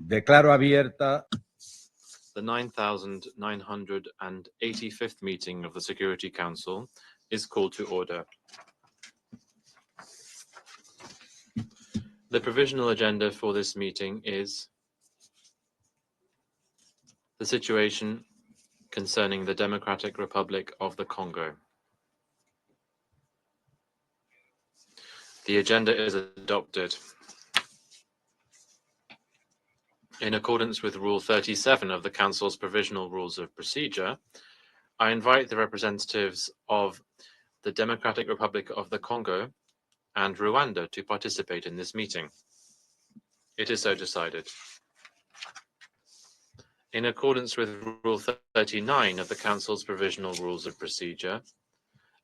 Declaro abierta The 9,985th meeting of the Security Council is called to order. The provisional agenda for this meeting is the situation concerning the Democratic Republic of the Congo. The agenda is adopted. In accordance with Rule 37 of the Council's Provisional Rules of Procedure, I invite the representatives of the Democratic Republic of the Congo and Rwanda to participate in this meeting. It is so decided. In accordance with Rule 39 of the Council's Provisional Rules of Procedure,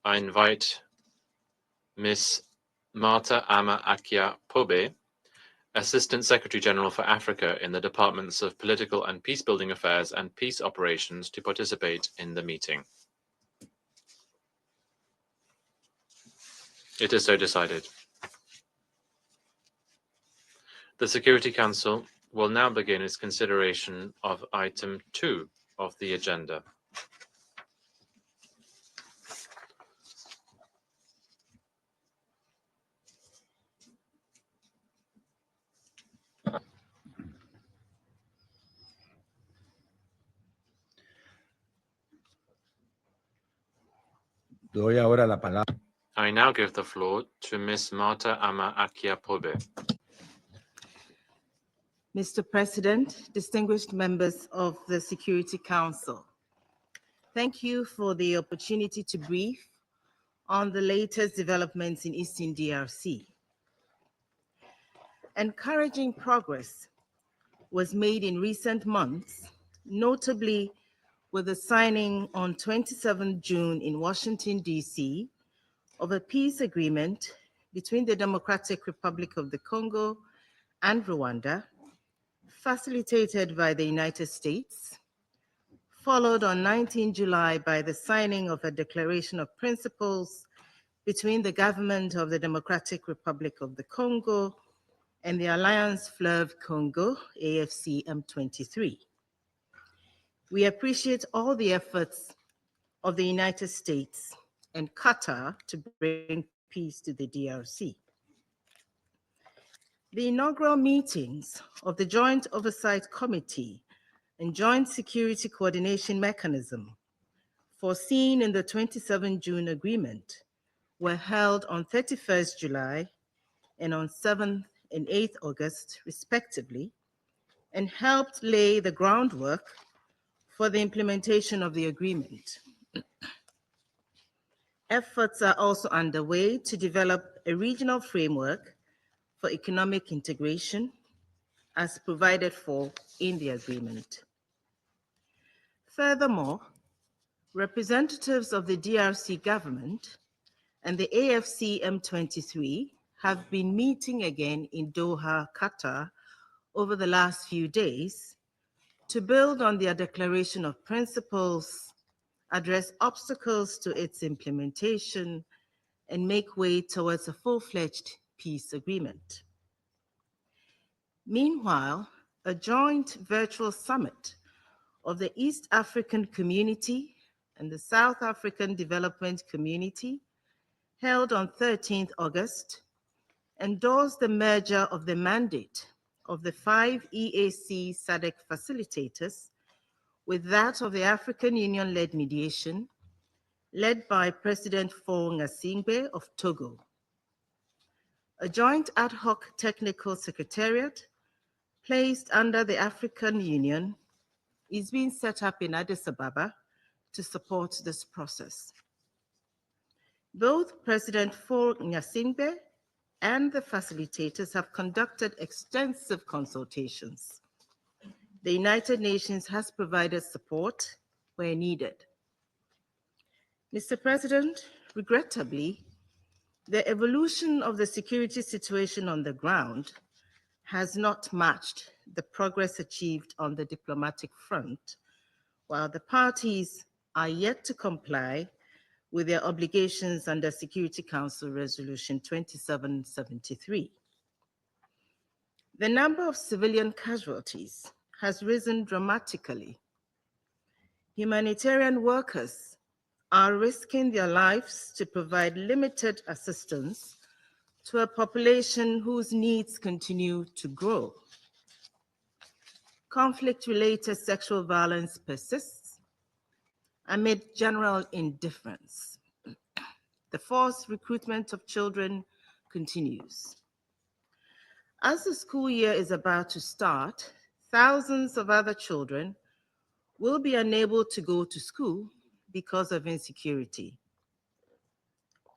I invite Ms. Marta Ama Akia Pobe, Assistant Secretary General for Africa in the Departments of Political and Peacebuilding Affairs and Peace Operations, to participate in the meeting. It is so decided. The Security Council will now begin its consideration of item 2 of the agenda. Doy ahora la palabra. I now give the floor to Ms. Marta Ama Akia Pobe. Mr. President, distinguished members of the Security Council, thank you for the opportunity to brief on the latest developments in Eastern DRC. Encouraging progress was made in recent months, notably with the signing on 27 June in Washington, D.C., of a peace agreement between the Democratic Republic of the Congo and Rwanda, facilitated by the United States, followed on 19 July by the signing of a declaration of principles between the government of the Democratic Republic of the Congo and the Alliance Fleuve Congo, AFC M23. We appreciate all the efforts of the United States and Qatar to bring peace to the DRC. The inaugural meetings of the Joint Oversight Committee and Joint Security Coordination Mechanism, foreseen in the 27 June agreement, were held on 31st July and on 7th and 8th August, respectively, and helped lay the groundwork for the implementation of the agreement. Efforts are also underway to develop a regional framework for economic integration as provided for in the agreement. Furthermore, representatives of the DRC government and the AFC M23 have been meeting again in Doha, Qatar, over the last few days to build on their declaration of principles, address obstacles to its implementation, and make way towards a full-fledged peace agreement. Meanwhile, a joint virtual summit of the East African Community and the South African Development Community, held on 13th August, endorsed the merger of the mandate of the 5 EAC SADC facilitators with that of the African Union-led mediation, led by President Faure Gnassingbé of Togo. A joint ad hoc technical secretariat placed under the African Union is being set up in Addis Ababa to support this process. Both President Faure Gnassingbé and the facilitators have conducted extensive consultations. The United Nations has provided support where needed. Mr. President, regrettably, the evolution of the security situation on the ground has not matched the progress achieved on the diplomatic front, while the parties are yet to comply with their obligations under Security Council Resolution 2773. The number of civilian casualties has risen dramatically. Humanitarian workers are risking their lives to provide limited assistance to a population whose needs continue to grow. Conflict-related sexual violence persists amid general indifference. The forced recruitment of children continues. As the school year is about to start, thousands of other children will be unable to go to school because of insecurity.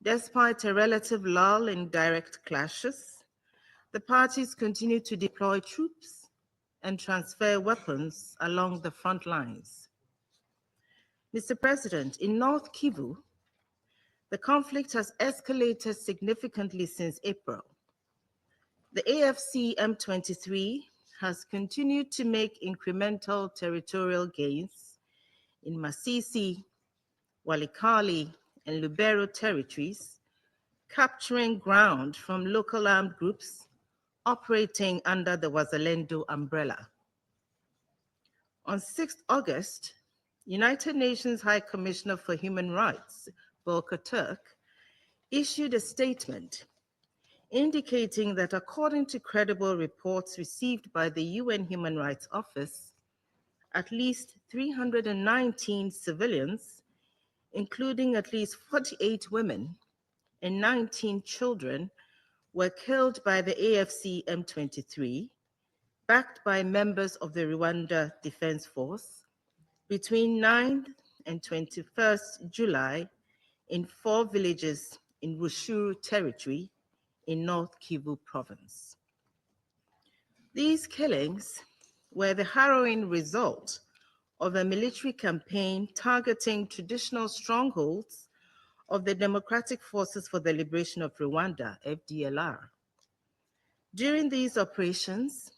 Despite a relative lull in direct clashes, the parties continue to deploy troops and transfer weapons along the front lines. Mr. President, in North Kivu, the conflict has escalated significantly since April. The AFC M23 has continued to make incremental territorial gains in Masisi, Walikale, and Lubero territories, capturing ground from local armed groups operating under the Wazalendo umbrella. On 6 August, United Nations High Commissioner for Human Rights, Volker Turk, issued a statement indicating that according to credible reports received by the UN Human Rights Office, at least 319 civilians, including at least 48 women and 19 children, were killed by the AFC M23, backed by members of the Rwanda Defense Force, between 9th and 21st July in 4 villages in Rushuru territory in North Kivu province. These killings were the harrowing result of a military campaign targeting traditional strongholds of the Democratic Forces for the Liberation of Rwanda, FDLR. During these operations,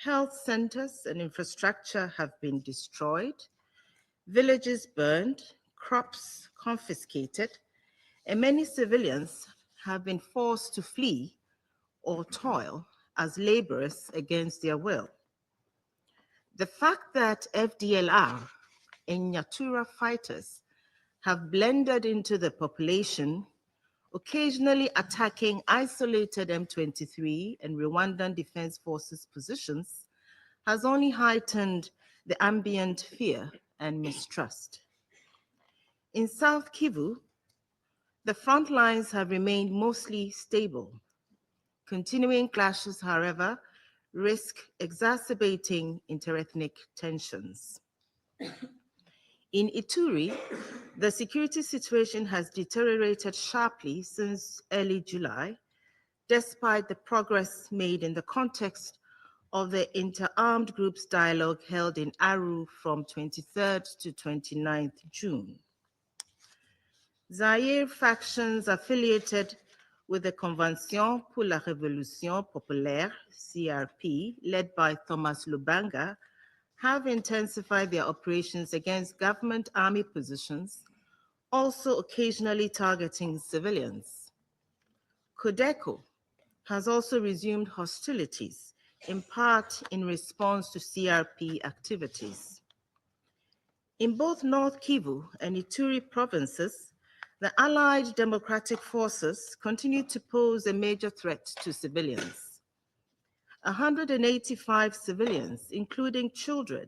health centers and infrastructure have been destroyed, villages burned, crops confiscated, and many civilians have been forced to flee or toil as laborers against their will. The fact that FDLR and Nyatura fighters have blended into the population, occasionally attacking isolated M23 and Rwandan Defense Forces positions, has only heightened the ambient fear and mistrust. In South Kivu, the front lines have remained mostly stable. Continuing clashes, however, risk exacerbating interethnic tensions. In Ituri, the security situation has deteriorated sharply since early July, despite the progress made in the context of the inter-armed groups dialogue held in Aru from 23rd to 29th June. Zaire factions affiliated with the Convention pour la Révolution Populaire, CRP, led by Thomas Lubanga, have intensified their operations against government army positions, also occasionally targeting civilians. Codeco has also resumed hostilities, in part in response to CRP activities. In both North Kivu and Ituri provinces, the Allied Democratic Forces continue to pose a major threat to civilians. 185 civilians, including children,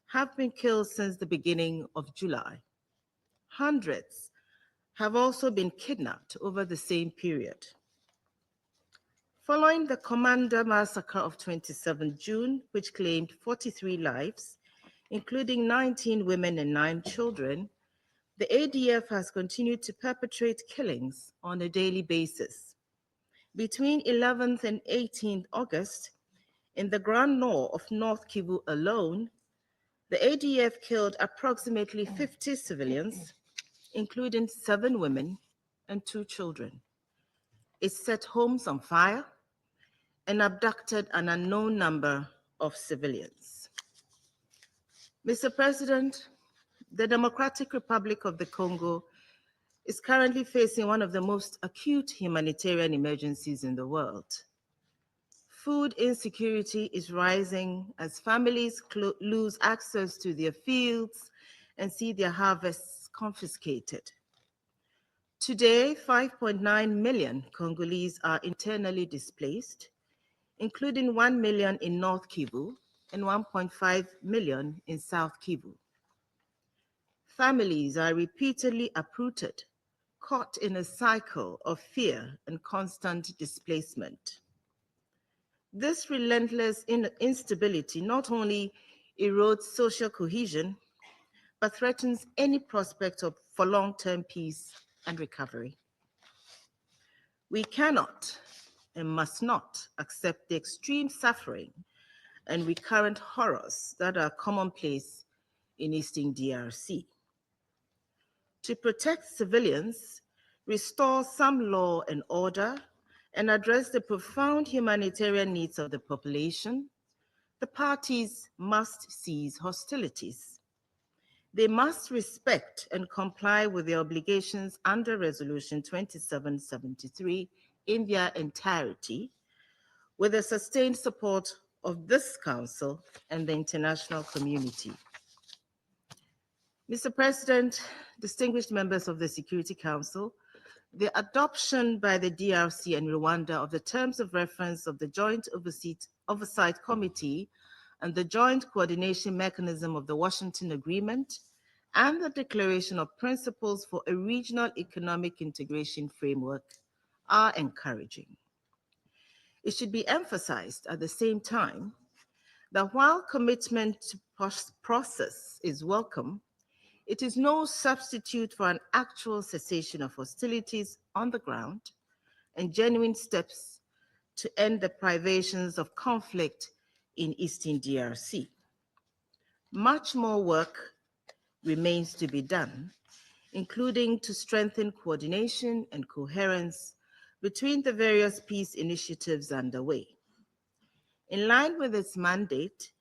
have been killed since the beginning of July. Hundreds have also been kidnapped over the same period. Following the Commander massacre of 27 June, which claimed 43 lives, including 19 women and 9 children, the ADF has continued to perpetrate killings on a daily basis. Between 11th and 18th August, in the Grand Nord of North Kivu alone, the ADF killed approximately 50 civilians, including 7 women and 2 children. It set homes on fire and abducted an unknown number of civilians. Mr. President, the Democratic Republic of the Congo is currently facing one of the most acute humanitarian emergencies in the world. Food insecurity is rising as families lose access to their fields and see their harvests confiscated. Today, 5.9 million Congolese are internally displaced, including 1 million in North Kivu and 1.5 million in South Kivu. Families are repeatedly uprooted, caught in a cycle of fear and constant displacement. This relentless instability not only erodes social cohesion, but threatens any prospect for long-term peace and recovery. We cannot and must not accept the extreme suffering and recurrent horrors that are commonplace in Eastern DRC. To protect civilians, restore some law and order, and address the profound humanitarian needs of the population, the parties must cease hostilities. They must respect and comply with their obligations under Resolution 2773 in their entirety, with the sustained support of this Council and the international community. Mr. President, distinguished members of the Security Council, the adoption by the DRC and Rwanda of the terms of reference of the Joint Oversight Committee and the Joint Coordination Mechanism of the Washington Agreement and the Declaration of Principles for a Regional Economic Integration Framework are encouraging. It should be emphasized at the same time that while commitment to process is welcome, it is no substitute for an actual cessation of hostilities on the ground and genuine steps to end the privations of conflict in Eastern DRC. Much more work remains to be done, including to strengthen coordination and coherence between the various peace initiatives underway. In line with its mandate,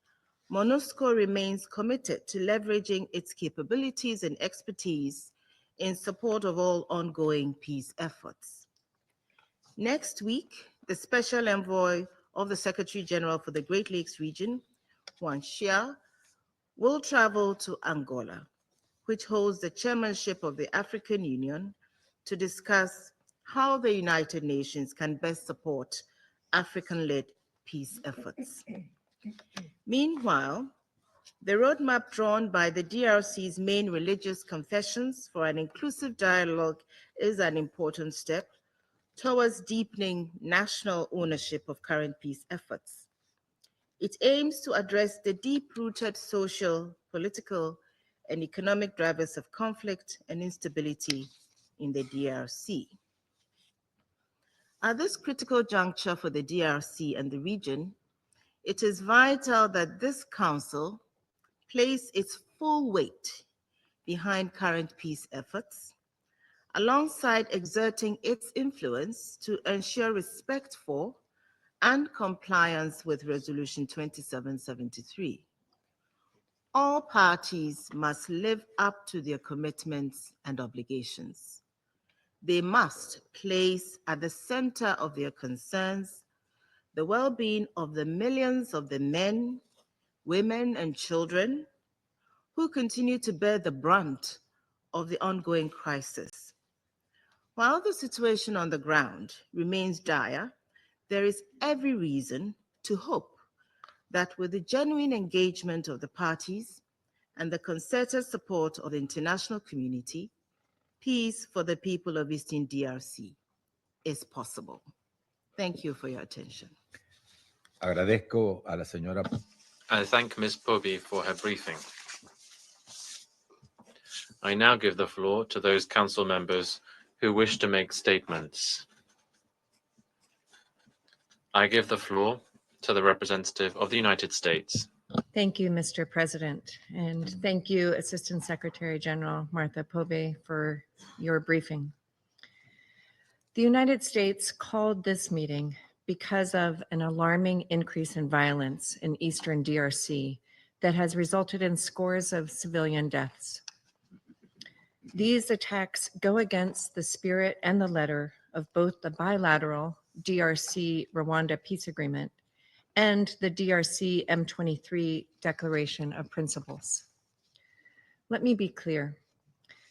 MONUSCO remains committed to leveraging its capabilities and expertise in support of all ongoing peace efforts. Next week, the Special Envoy of the Secretary General for the Great Lakes region, Juan Xia, will travel to Angola, which holds the chairmanship of the African Union, to discuss how the United Nations can best support African-led peace efforts. Meanwhile, the roadmap drawn by the DRC's main religious confessions for an inclusive dialogue is an important step towards deepening national ownership of current peace efforts. It aims to address the deep-rooted social, political, and economic drivers of conflict and instability in the DRC. At this critical juncture for the DRC and the region, it is vital that this Council place its full weight behind current peace efforts, alongside exerting its influence to ensure respect for and compliance with Resolution 2773. All parties must live up to their commitments and obligations. They must place at the center of their concerns the well-being of the millions of the men, women, and children who continue to bear the brunt of the ongoing crisis. While the situation on the ground remains dire, there is every reason to hope that with the genuine engagement of the parties and the concerted support of the international community, peace for the people of Eastern DRC is possible. Thank you for your attention. Agradezco a la señora. I thank Ms. Pobi for her briefing. I now give the floor to those council members who wish to make statements. I give the floor to the representative of the United States. Thank you, Mr. President, and thank you, Assistant Secretary General Martha Pobe, for your briefing. The United States called this meeting because of an alarming increase in violence in Eastern DRC that has resulted in scores of civilian deaths. These attacks go against the spirit and the letter of both the bilateral DRC-Rwanda peace agreement and the DRC M23 Declaration of Principles. Let me be clear.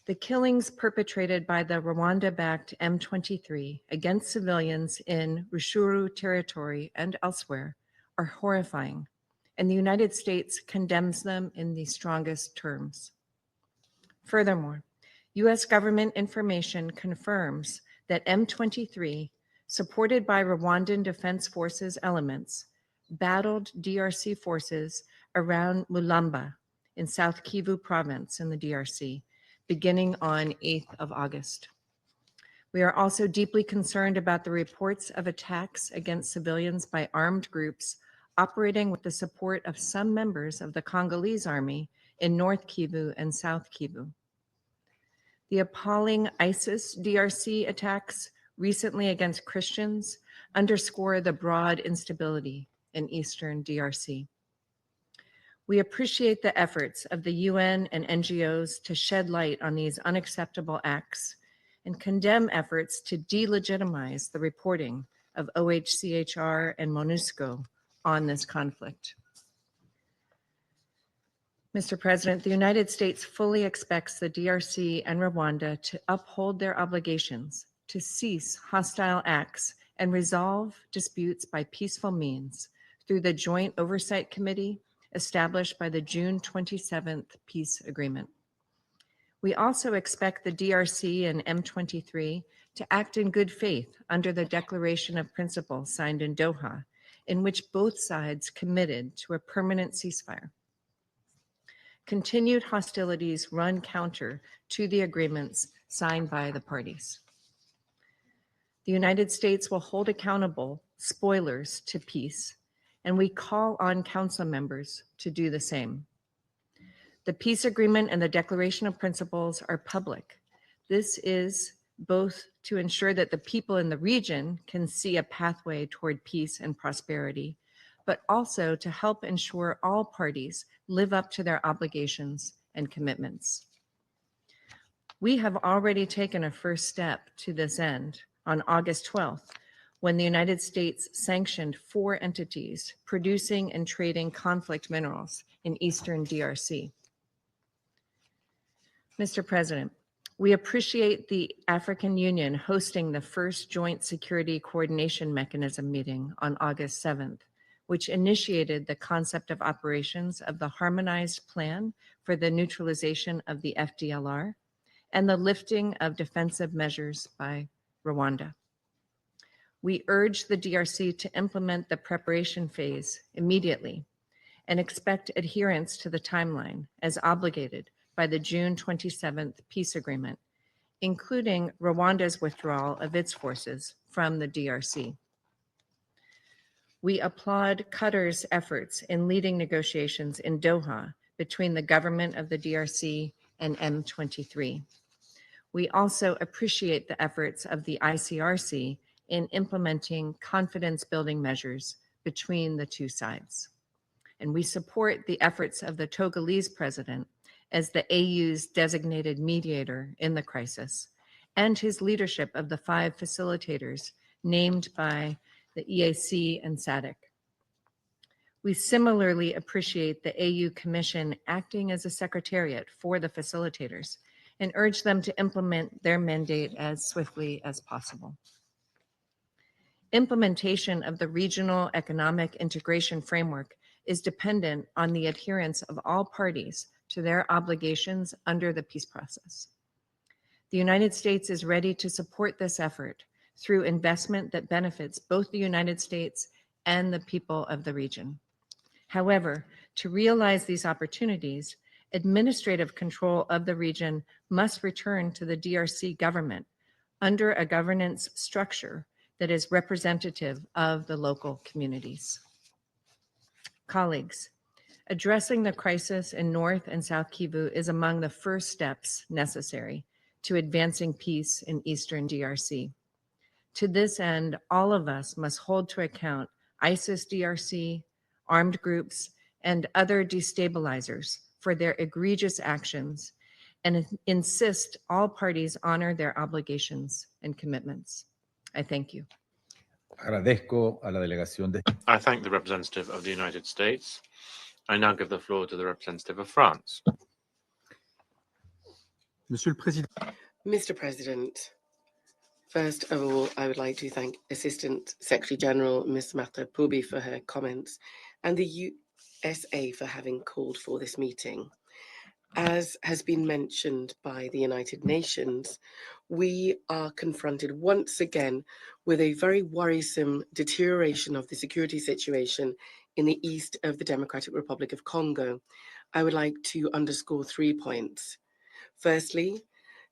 The killings perpetrated by the Rwanda-backed M23 against civilians in Rushuru territory and elsewhere are horrifying, and the United States condemns them in the strongest terms. Furthermore, U.S. government information confirms that M23, supported by Rwandan Defense Forces elements, battled DRC forces around Mulamba in South Kivu province in the DRC, beginning on 8th of August. We are also deeply concerned about the reports of attacks against civilians by armed groups operating with the support of some members of the Congolese army in North Kivu and South Kivu. The appalling ISIS DRC attacks recently against Christians underscore the broad instability in Eastern DRC. We appreciate the efforts of the UN and NGOs to shed light on these unacceptable acts and condemn efforts to delegitimize the reporting of OHCHR and MONUSCO on this conflict. Mr. President, the United States fully expects the DRC and Rwanda to uphold their obligations to cease hostile acts and resolve disputes by peaceful means through the Joint Oversight Committee established by the June 27th peace agreement. We also expect the DRC and M23 to act in good faith under the Declaration of Principles signed in Doha, in which both sides committed to a permanent ceasefire. Continued hostilities run counter to the agreements signed by the parties. The United States will hold accountable spoilers to peace, and we call on Council members to do the same. The peace agreement and the Declaration of Principles are public. This is both to ensure that the people in the region can see a pathway toward peace and prosperity, but also to help ensure all parties live up to their obligations and commitments. We have already taken a first step to this end on August 12th, when the United States sanctioned 4 entities producing and trading conflict minerals in Eastern DRC. Mr. President, we appreciate the African Union hosting the first Joint Security Coordination Mechanism meeting on August 7th, which initiated the concept of operations of the Harmonized Plan for the Neutralization of the FDLR and the lifting of defensive measures by Rwanda. We urge the DRC to implement the preparation phase immediately and expect adherence to the timeline as obligated by the June 27th peace agreement, including Rwanda's withdrawal of its forces from the DRC. We applaud Qatar's efforts in leading negotiations in Doha between the government of the DRC and M23. We also appreciate the efforts of the ICRC in implementing confidence-building measures between the two sides. And we support the efforts of the Togolese president as the AU's designated mediator in the crisis, and his leadership of the 5 facilitators named by the EAC and SADC. We similarly appreciate the AU Commission acting as a secretariat for the facilitators and urge them to implement their mandate as swiftly as possible. Implementation of the Regional Economic Integration Framework is dependent on the adherence of all parties to their obligations under the peace process. The United States is ready to support this effort through investment that benefits both the United States and the people of the region. However, to realize these opportunities, administrative control of the region must return to the DRC government under a governance structure that is representative of the local communities. Colleagues, addressing the crisis in North and South Kivu is among the first steps necessary to advancing peace in Eastern DRC. To this end, all of us must hold to account ISIS DRC, armed groups, and other destabilizers for their egregious actions and insist all parties honor their obligations and commitments. I thank you. Agradezco a la delegación de I thank the representative of the United States. I now give the floor to the representative of France. Mr. President, first of all, I would like to thank Assistant Secretary General Ms. Martha Pouby for her comments and the USA for having called for this meeting. As has been mentioned by the United Nations, we are confronted once again with a very worrisome deterioration of the security situation in the east of the Democratic Republic of Congo. I would like to underscore 3 points. Firstly,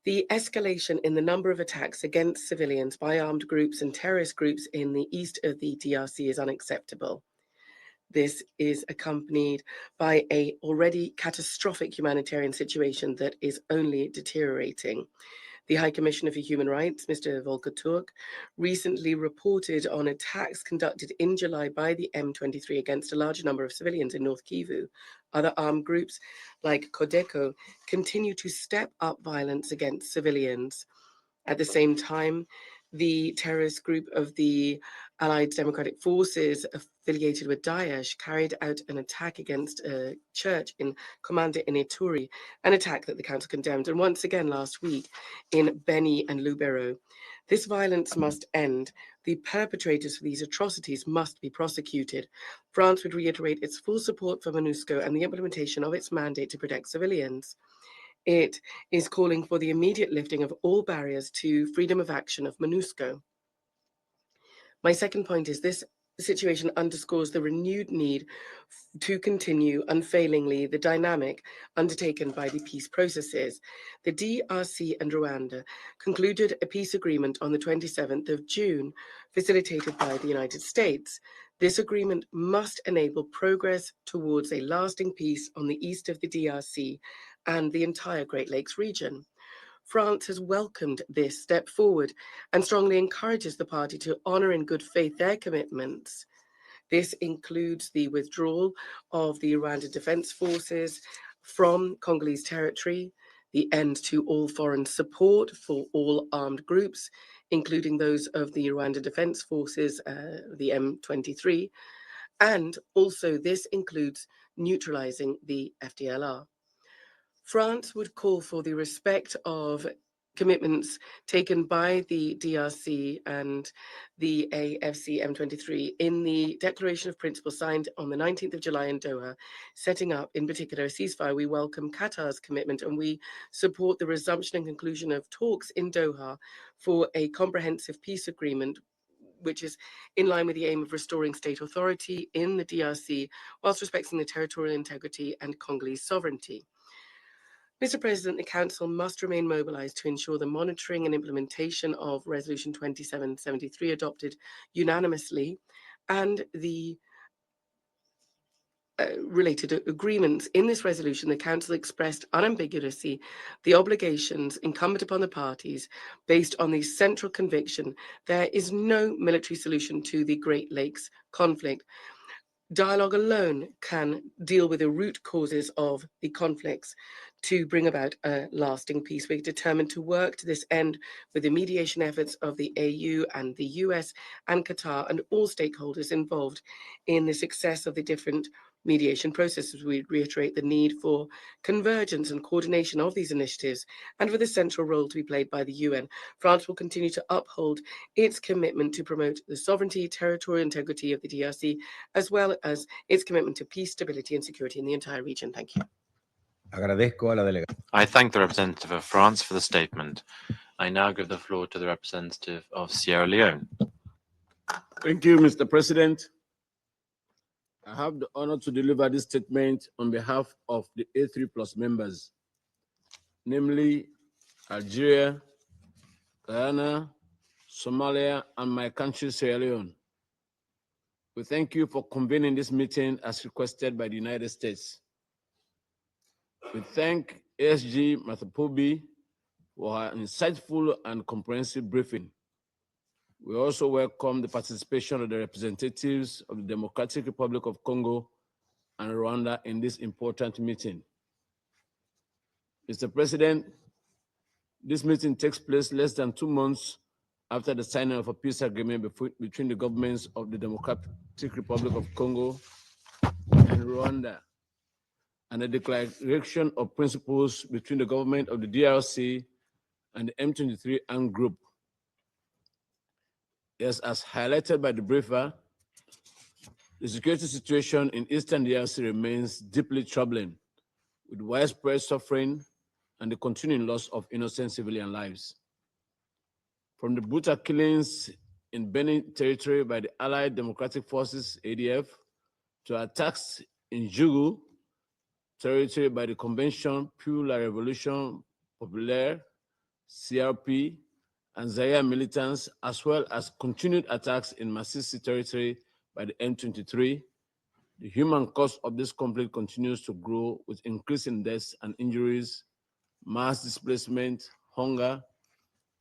the escalation in the number of attacks against civilians by armed groups and terrorist groups in the east of the DRC is unacceptable. This is accompanied by an already catastrophic humanitarian situation that is only deteriorating. The High Commissioner for Human Rights, Mr. Volker Turk, recently reported on attacks conducted in July by the M23 against a large number of civilians in North Kivu. Other armed groups like Codeco continue to step up violence against civilians. At the same time, the terrorist group of the Allied Democratic Forces affiliated with Daesh carried out an attack against a church in Komanda in Ituri, an attack that the council condemned, and once again last week in Beni and Lubero. This violence must end. The perpetrators for these atrocities must be prosecuted. France would reiterate its full support for MONUSCO and the implementation of its mandate to protect civilians. It is calling for the immediate lifting of all barriers to freedom of action of MONUSCO. My second point is this situation underscores the renewed need to continue unfailingly the dynamic undertaken by the peace processes. The DRC and Rwanda concluded a peace agreement on the 27th of June, facilitated by the United States. This agreement must enable progress towards a lasting peace on the east of the DRC and the entire Great Lakes region. France has welcomed this step forward and strongly encourages the party to honor in good faith their commitments. This includes the withdrawal of the Rwanda Defense Forces from Congolese territory, the end to all foreign support for all armed groups, including those of the Rwanda Defense Forces, the M23, and also this includes neutralizing the FDLR. France would call for the respect of commitments taken by the DRC and the AFC M23 in the Declaration of Principles signed on the 19th of July in Doha, setting up in particular a ceasefire. We welcome Qatar's commitment and we support the resumption and conclusion of talks in Doha for a comprehensive peace agreement, which is in line with the aim of restoring state authority in the DRC whilst respecting the territorial integrity and Congolese sovereignty. Mr. President, the Council must remain mobilized to ensure the monitoring and implementation of Resolution 2773 adopted unanimously and the related agreements. In this resolution, the Council expressed unambiguously the obligations incumbent upon the parties based on the central conviction there is no military solution to the Great Lakes conflict. Dialogue alone can deal with the root causes of the conflicts to bring about a lasting peace. We're determined to work to this end with the mediation efforts of the AU and the US and Qatar and all stakeholders involved in the success of the different mediation processes. We reiterate the need for convergence and coordination of these initiatives and for the central role to be played by the UN. France will continue to uphold its commitment to promote the sovereignty, territorial integrity of the DRC, as well as its commitment to peace, stability, and security in the entire region. Thank you. Agradezco a la delegación. I thank the representative of France for the statement. I now give the floor to the representative of Sierra Leone. Thank you, Mr. President. I have the honor to deliver this statement on behalf of the A3+ members, namely Algeria, Guyana, Somalia, and my country, Sierra Leone. We thank you for convening this meeting as requested by the United States. We thank ASG Martha Pouby for her insightful and comprehensive briefing. We also welcome the participation of the representatives of the Democratic Republic of Congo and Rwanda in this important meeting. Mr. President, this meeting takes place less than 2 months after the signing of a peace agreement between the governments of the Democratic Republic of Congo and Rwanda, and a declaration of principles between the government of the DRC and the M23 armed group. Yes, as highlighted by the briefer, the security situation in Eastern DRC remains deeply troubling, with widespread suffering and the continuing loss of innocent civilian lives. From the brutal killings in Benin territory by the Allied Democratic Forces, ADF, to attacks in Jugu territory by the Convention pour la Révolution Populaire, CRP, and Zaire militants, as well as continued attacks in Masisi territory by the M23, the human cost of this conflict continues to grow with increasing deaths and injuries, mass displacement, hunger,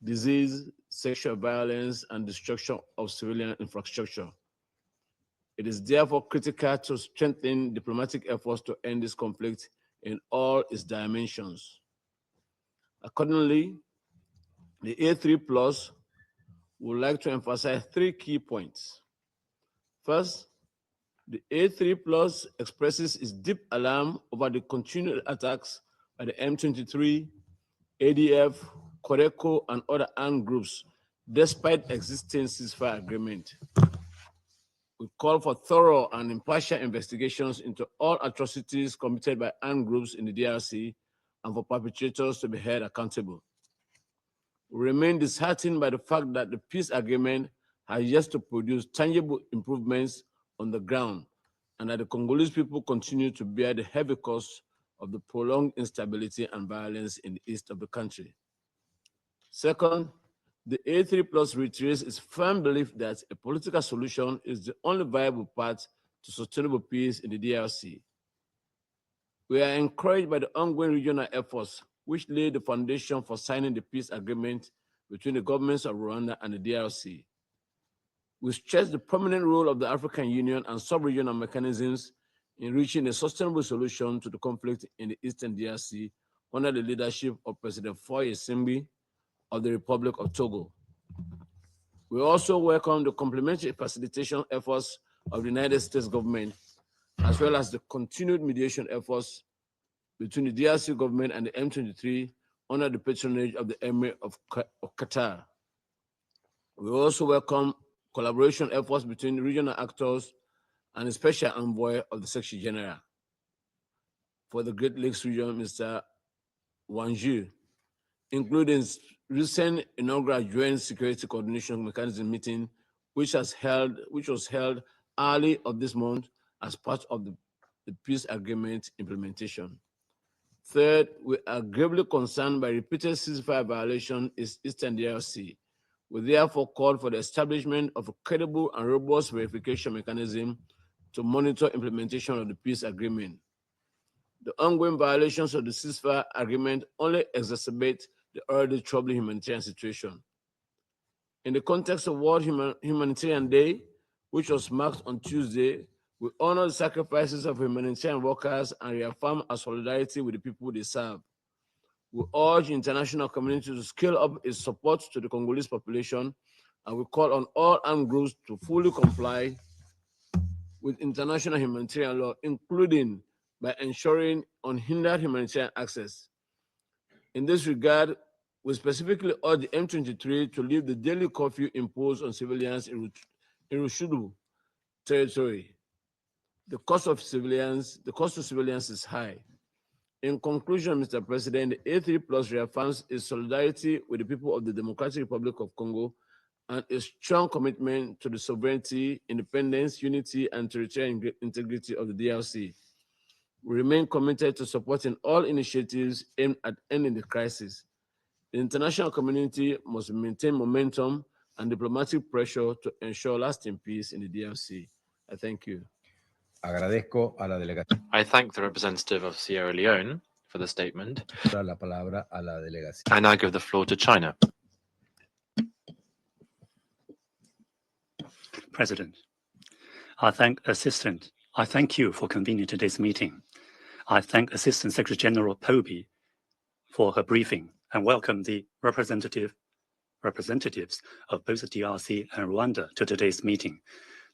disease, sexual violence, and destruction of civilian infrastructure. It is therefore critical to strengthen diplomatic efforts to end this conflict in all its dimensions. Accordingly, the A3+ would like to emphasize 3 key points. First, the A3+ expresses its deep alarm over the continued attacks by the M23, ADF, Coreco, and other armed groups, despite existing ceasefire agreement. We call for thorough and impartial investigations into all atrocities committed by armed groups in the DRC and for perpetrators to be held accountable. We remain disheartened by the fact that the peace agreement has yet to produce tangible improvements on the ground, and that the Congolese people continue to bear the heavy cost of the prolonged instability and violence in the east of the country. Second, the A3+ reiterates its firm belief that a political solution is the only viable path to sustainable peace in the DRC. We are encouraged by the ongoing regional efforts which laid the foundation for signing the peace agreement between the governments of Rwanda and the DRC. We stress the prominent role of the African Union and sub-regional mechanisms in reaching a sustainable solution to the conflict in the Eastern DRC under the leadership of President Faure Gnassingbe of the Republic of Togo. We also welcome the complementary facilitation efforts of the United States government, as well as the continued mediation efforts between the DRC government and the M23 under the patronage of the Emir of Qatar. We also welcome collaboration efforts between regional actors and the Special Envoy of the Secretary General for the Great Lakes region, Mr. Wanju, including recent inaugural Joint Security Coordination Mechanism meeting, which was held early of this month as part of the peace agreement implementation. Third, we are gravely concerned by repeated ceasefire violations in Eastern DRC. We therefore call for the establishment of a credible and robust verification mechanism to monitor implementation of the peace agreement. The ongoing violations of the ceasefire agreement only exacerbate the already troubling humanitarian situation. In the context of World Humanitarian Day, which was marked on Tuesday, we honor the sacrifices of humanitarian workers and reaffirm our solidarity with the people they serve. We urge the international community to scale up its support to the Congolese population, and we call on all armed groups to fully comply with international humanitarian law, including by ensuring unhindered humanitarian access. In this regard, we specifically urge the M23 to leave the daily curfew imposed on civilians in Rushudu territory. The cost to civilians is high. In conclusion, Mr. President, the A3+ reaffirms its solidarity with the people of the Democratic Republic of Congo and a strong commitment to the sovereignty, independence, unity, and territorial integrity of the DRC. We remain committed to supporting all initiatives aimed at ending the crisis. The international community must maintain momentum and diplomatic pressure to ensure lasting peace in the DRC. I thank you. Agradezco a la delegación. I thank the representative of Sierra Leone for the statement. La palabra a la delegación. I now give the floor to China. President, I thank you for convening today's meeting. I thank Assistant Secretary General Poby for her briefing and welcome the representative representatives of both the DRC and Rwanda to today's meeting.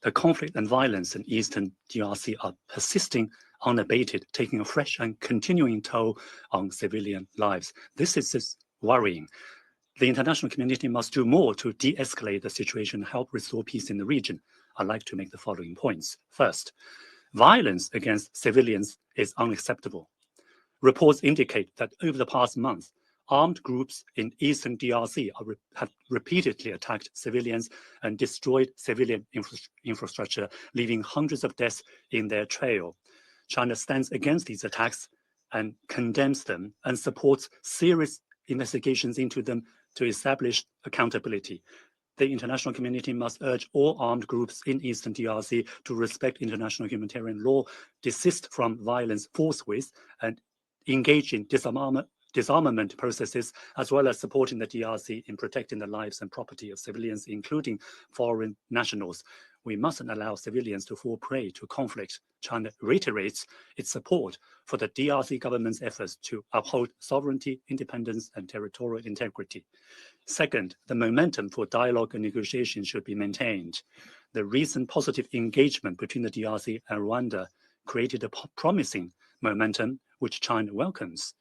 The conflict and violence in eastern DRC are persisting unabated, taking a fresh and continuing toll on civilian lives. This is worrying. The international community must do more to de-escalate the situation and help restore peace in the region. I'd like to make the following points. First, violence against civilians is unacceptable. Reports indicate that over the past month, armed groups in eastern DRC have repeatedly attacked civilians and destroyed civilian infrastructure, leaving hundreds of deaths in their trail. China stands against these attacks and condemns them and supports serious investigations into them to establish accountability. The international community must urge all armed groups in eastern DRC to respect international humanitarian law, desist from violence forthwith, and engage in disarmament processes, as well as supporting the DRC in protecting the lives and property of civilians, including foreign nationals. We mustn't allow civilians to fall prey to conflict. China reiterates its support for the DRC government's efforts to uphold sovereignty, independence, and territorial integrity. Second, the momentum for dialogue and negotiation should be maintained. The recent positive engagement between the DRC and Rwanda created a promising momentum, which China welcomes.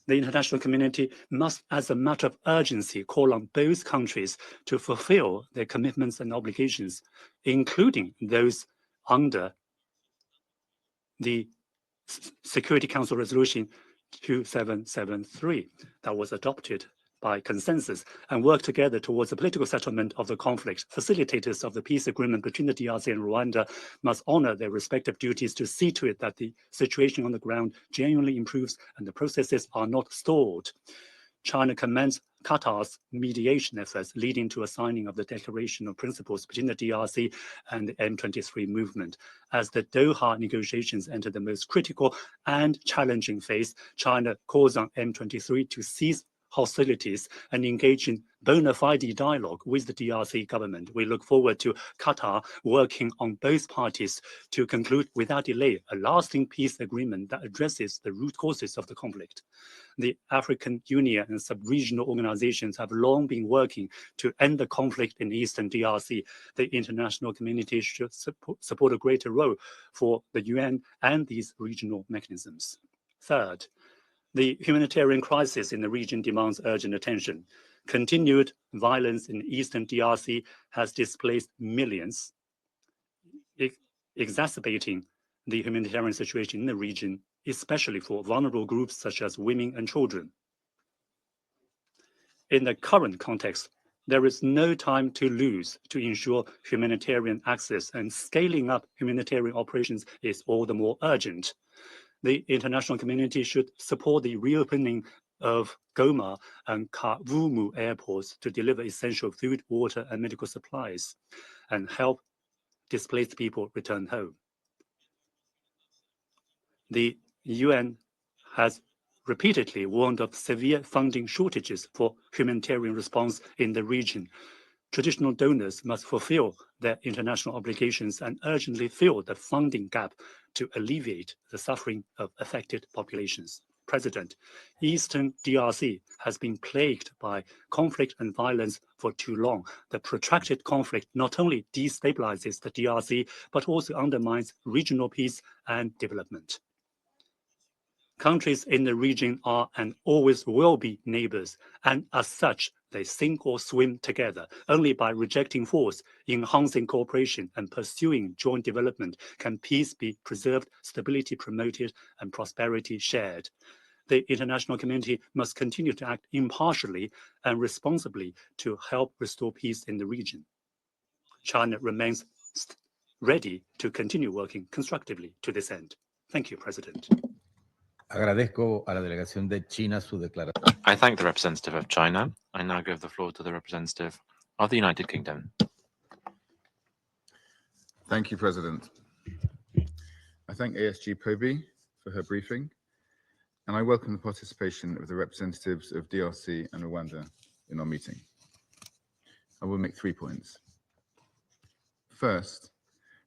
The international community must, as a matter of urgency, call on both countries to fulfill their commitments and obligations, including those under the Security Council Resolution 2773 that was adopted by consensus, and work together towards a political settlement of the conflict. Facilitators of the peace agreement between the DRC and Rwanda must honor their respective duties to see to it that the situation on the ground genuinely improves and the processes are not stalled. China commends Qatar's mediation efforts leading to a signing of the Declaration of Principles between the DRC and the M23 movement. As the Doha negotiations enter the most critical and challenging phase, China calls on M23 to cease hostilities and engage in bona fide dialogue with the DRC government. We look forward to Qatar working on both parties to conclude without delay a lasting peace agreement that addresses the root causes of the conflict. The African Union and sub-regional organizations have long been working to end the conflict in eastern DRC. The international community should support a greater role for the UN and these regional mechanisms. Third, the humanitarian crisis in the region demands urgent attention. Continued violence in eastern DRC has displaced millions, exacerbating the humanitarian situation in the region, especially for vulnerable groups such as women and children. In the current context, there is no time to lose to ensure humanitarian access, and scaling up humanitarian operations is all the more urgent. The international community should support the reopening of Goma and Kavumu airports to deliver essential food, water, and medical supplies, and help displaced people return home. The UN has repeatedly warned of severe funding shortages for humanitarian response in the region. Traditional donors must fulfill their international obligations and urgently fill the funding gap to alleviate the suffering of affected populations. President, Eastern DRC has been plagued by conflict and violence for too long. The protracted conflict not only destabilizes the DRC, but also undermines regional peace and development. Countries in the region are and always will be neighbors, and as such, they sink or swim together. Only by rejecting force, enhancing cooperation, and pursuing joint development can peace be preserved, stability promoted, and prosperity shared. The international community must continue to act impartially and responsibly to help restore peace in the region. China remains ready to continue working constructively to this end. Thank you, President. Agradezco a la delegación de China su declaración. I thank the representative of China. I now give the floor to the representative of the United Kingdom. Thank you, President. I thank ASG Poby for her briefing, and I welcome the participation of the representatives of DRC and Rwanda in our meeting. I will make 3 points. First,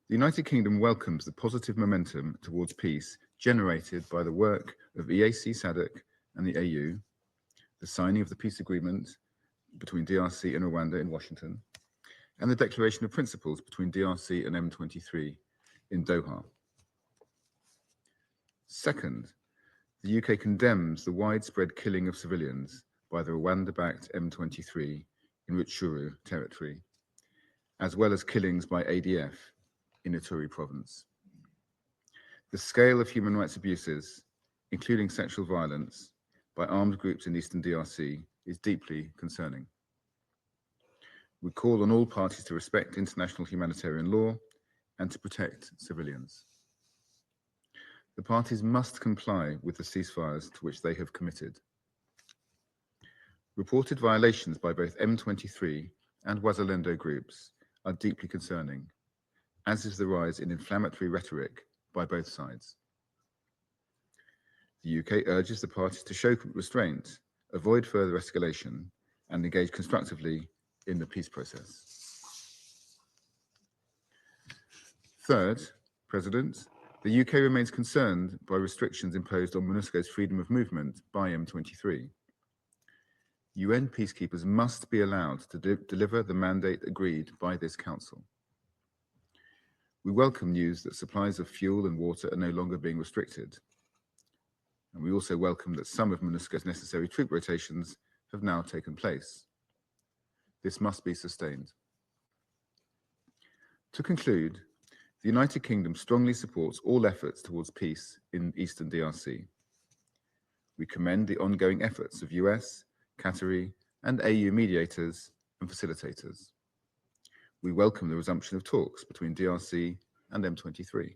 the United Kingdom welcomes the positive momentum towards peace generated by the work of EAC SADC and the AU, the signing of the peace agreement between DRC and Rwanda in Washington, and the Declaration of Principles between DRC and M23 in Doha. Second, the UK condemns the widespread killing of civilians by the Rwanda-backed M23 in Rutshuru territory, as well as killings by ADF in Ituri province. The scale of human rights abuses, including sexual violence, by armed groups in Eastern DRC is deeply concerning. We call on all parties to respect international humanitarian law and to protect civilians. The parties must comply with the ceasefires to which they have committed. Reported violations by both M23 and Wazalendo groups are deeply concerning, as is the rise in inflammatory rhetoric by both sides. The UK urges the parties to show restraint, avoid further escalation, and engage constructively in the peace process. Third, President, the UK remains concerned by restrictions imposed on MONUSCO's freedom of movement by M23. UN peacekeepers must be allowed to deliver the mandate agreed by this Council. We welcome news that supplies of fuel and water are no longer being restricted. And we also welcome that some of MONUSCO's necessary troop rotations have now taken place. This must be sustained. To conclude, the United Kingdom strongly supports all efforts towards peace in Eastern DRC. We commend the ongoing efforts of US, Qatari, and AU mediators and facilitators. We welcome the resumption of talks between DRC and M23.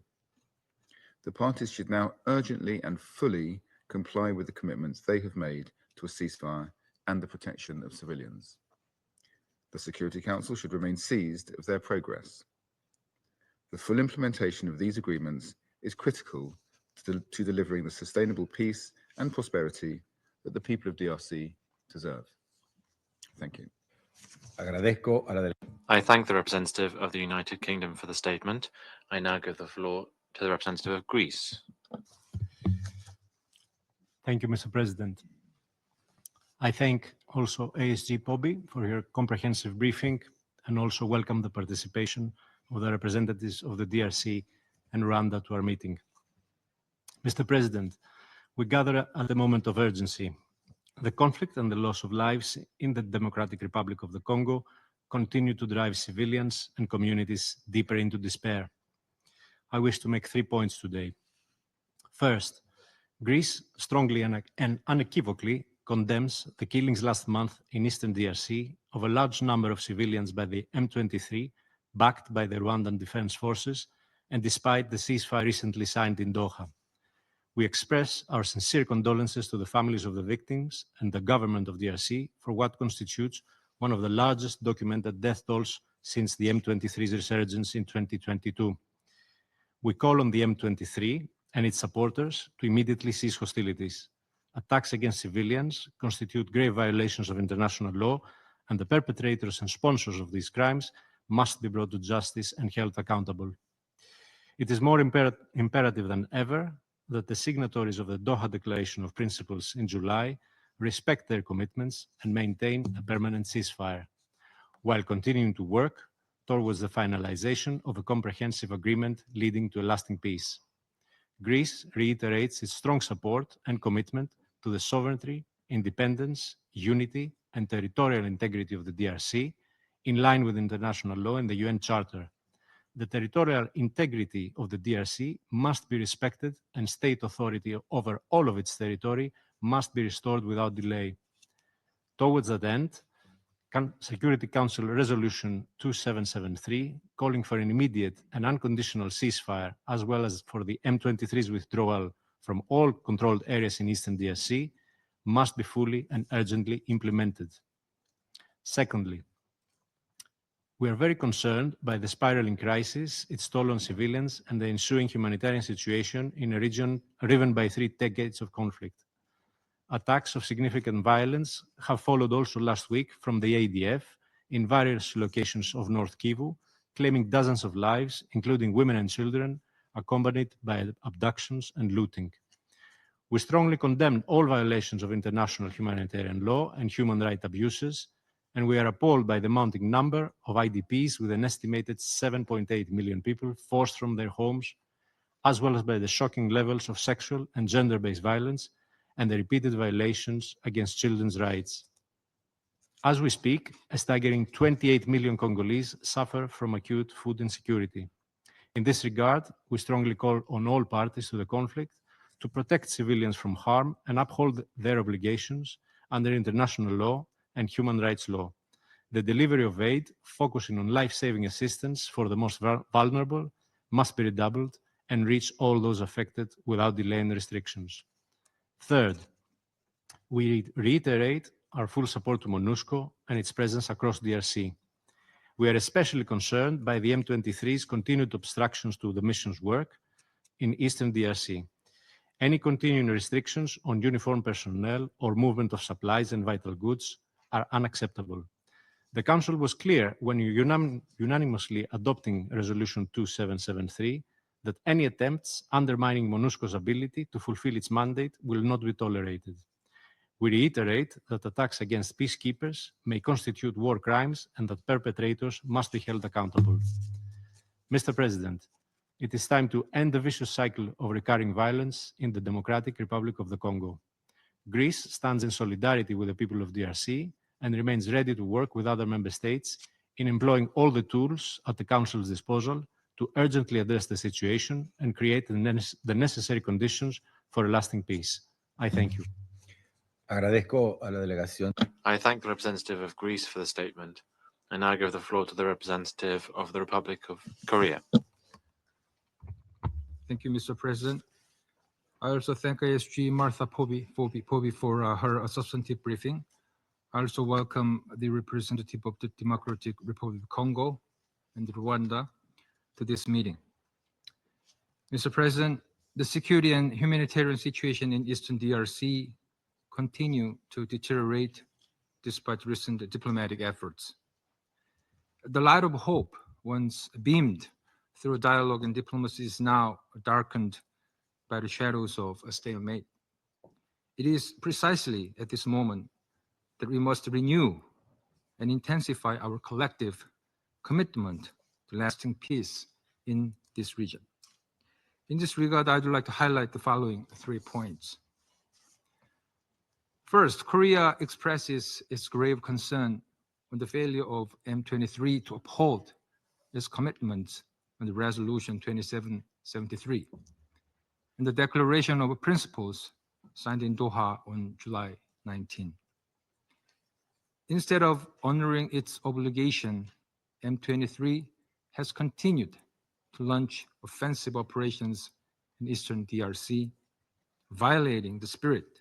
The parties should now urgently and fully comply with the commitments they have made to a ceasefire and the protection of civilians. The Security Council should remain seized of their progress. The full implementation of these agreements is critical to delivering the sustainable peace and prosperity that the people of DRC deserve. Thank you. Agradezco a la I thank the representative of the United Kingdom for the statement. I now give the floor to the representative of Greece. Thank you, Mr. President. I thank also ASG POBI for your comprehensive briefing and also welcome the participation of the representatives of the DRC and Rwanda to our meeting. Mr. President, we gather at a moment of urgency. The conflict and the loss of lives in the Democratic Republic of the Congo continue to drive civilians and communities deeper into despair. I wish to make 3 points today. First, Greece strongly and unequivocally condemns the killings last month in Eastern DRC of a large number of civilians by the M23, backed by the Rwandan Defense Forces, and despite the ceasefire recently signed in Doha. We express our sincere condolences to the families of the victims and the government of DRC for what constitutes one of the largest documented death tolls since the M23's resurgence in 2022. We call on the M23 and its supporters to immediately cease hostilities. Attacks against civilians constitute grave violations of international law, and the perpetrators and sponsors of these crimes must be brought to justice and held accountable. It is more imperative than ever that the signatories of the Doha Declaration of Principles in July respect their commitments and maintain a permanent ceasefire, while continuing to work towards the finalization of a comprehensive agreement leading to a lasting peace. Greece reiterates its strong support and commitment to the sovereignty, independence, unity, and territorial integrity of the DRC, in line with international law and the UN Charter. The territorial integrity of the DRC must be respected, and state authority over all of its territory must be restored without delay. Towards that end, Security Council Resolution 2773, calling for an immediate and unconditional ceasefire, as well as for the M23's withdrawal from all controlled areas in Eastern DRC, must be fully and urgently implemented. Secondly, we are very concerned by the spiraling crisis, its toll on civilians, and the ensuing humanitarian situation in a region riven by 3 decades of conflict. Attacks of significant violence have followed also last week from the ADF in various locations of North Kivu, claiming dozens of lives, including women and children, accompanied by abductions and looting. We strongly condemn all violations of international humanitarian law and human rights abuses, and we are appalled by the mounting number of IDPs, with an estimated 7.8 million people forced from their homes, as well as by the shocking levels of sexual and gender-based violence and the repeated violations against children's rights. As we speak, a staggering 28 million Congolese suffer from acute food insecurity. In this regard, we strongly call on all parties to the conflict to protect civilians from harm and uphold their obligations under international law and human rights law. The delivery of aid, focusing on life-saving assistance for the most vulnerable, must be redoubled and reach all those affected without delay and restrictions. Third, we reiterate our full support to MONUSCO and its presence across DRC. We are especially concerned by the M23's continued obstructions to the mission's work in eastern DRC. Any continuing restrictions on uniformed personnel or movement of supplies and vital goods are unacceptable. The Council was clear when unanimously adopting Resolution 2773 that any attempts undermining MONUSCO's ability to fulfill its mandate will not be tolerated. We reiterate that attacks against peacekeepers may constitute war crimes and that perpetrators must be held accountable. Mr. President, it is time to end the vicious cycle of recurring violence in the Democratic Republic of the Congo. Greece stands in solidarity with the people of DRC and remains ready to work with other member states in employing all the tools at the Council's disposal to urgently address the situation and create the necessary conditions for a lasting peace. I thank you. Agradezco a la delegación. I thank the representative of Greece for the statement. I now give the floor to the representative of the Republic of Korea. Thank you, Mr. President. I also thank ASG Martha Poby for her substantive briefing. I also welcome the representative of the Democratic Republic of Congo and Rwanda to this meeting. Mr. President, the security and humanitarian situation in Eastern DRC continue to deteriorate despite recent diplomatic efforts. The light of hope, once beamed through dialogue and diplomacy, is now darkened by the shadows of a stalemate. It is precisely at this moment that we must renew and intensify our collective commitment to lasting peace in this region. In this regard, I'd like to highlight the following 3 points. First, Korea expresses its grave concern on the failure of M23 to uphold its commitments on the Resolution 2773 and the Declaration of Principles signed in Doha on July 19. Instead of honoring its obligation, M23 has continued to launch offensive operations in Eastern DRC, violating the spirit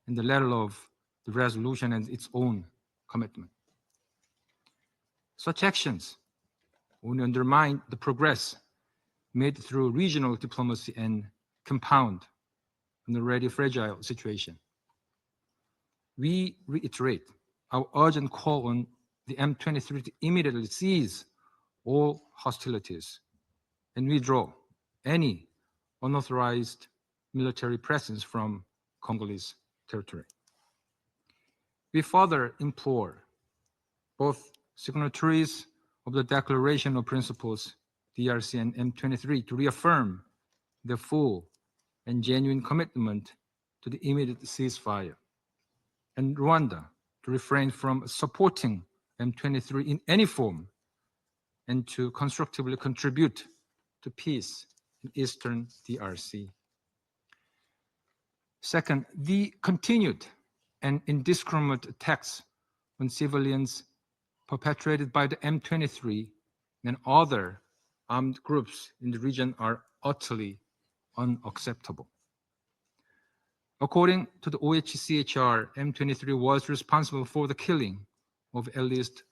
and the letter of the resolution and its own commitment. Such actions only undermine the progress made through regional diplomacy and compound an already fragile situation. We reiterate our urgent call on the M23 to immediately cease all hostilities and withdraw any unauthorized military presence from Congolese territory. We further implore both signatories of the Declaration of Principles, DRC and M23, to reaffirm their full and genuine commitment to the immediate ceasefire, and Rwanda to refrain from supporting M23 in any form and to constructively contribute to peace in Eastern DRC. Second, the continued and indiscriminate attacks on civilians perpetrated by the M23 and other armed groups in the region are utterly unacceptable. According to the OHCHR, M23 was responsible for the killing of at least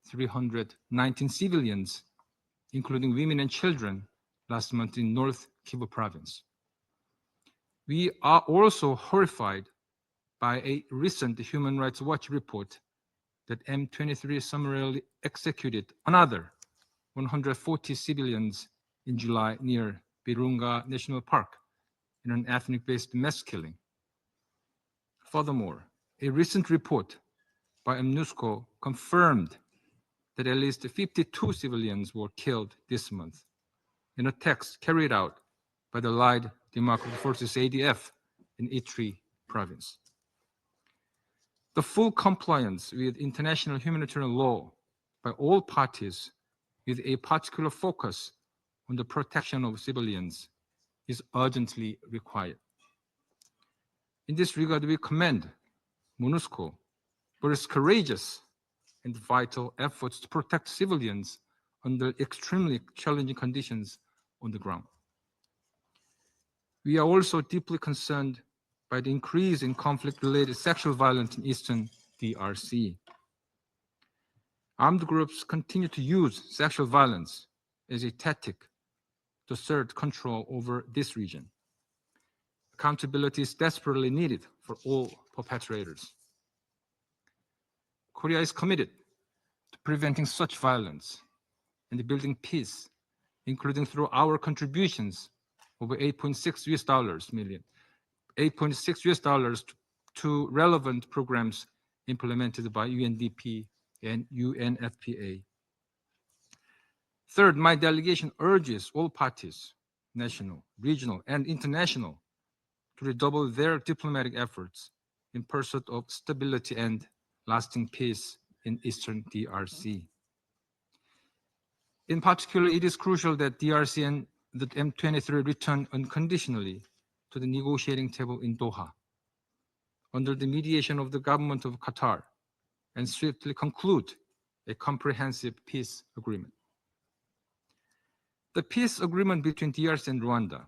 319 civilians, including women and children, last month in North Kivu province. We are also horrified by a recent Human Rights Watch report that M23 summarily executed another 140 civilians in July near Virunga National Park in an ethnic-based mass killing. Furthermore, a recent report by MONUSCO confirmed that at least 52 civilians were killed this month in attacks carried out by the Allied Democratic Forces ADF in Ituri province. The full compliance with international humanitarian law by all parties with a particular focus on the protection of civilians is urgently required. In this regard, we commend MONUSCO for its courageous and vital efforts to protect civilians under extremely challenging conditions on the ground. We are also deeply concerned by the increase in conflict-related sexual violence in eastern DRC. Armed groups continue to use sexual violence as a tactic to assert control over this region. Accountability is desperately needed for all perpetrators. Korea is committed to preventing such violence and building peace, including through our contributions over $8.6 million to relevant programs implemented by UNDP and UNFPA. Third, my delegation urges all parties, national, regional, and international, to redouble their diplomatic efforts in pursuit of stability and lasting peace in eastern DRC. In particular, it is crucial that DRC and the M23 return unconditionally to the negotiating table in Doha under the mediation of the government of Qatar and swiftly conclude a comprehensive peace agreement. The peace agreement between DRC and Rwanda,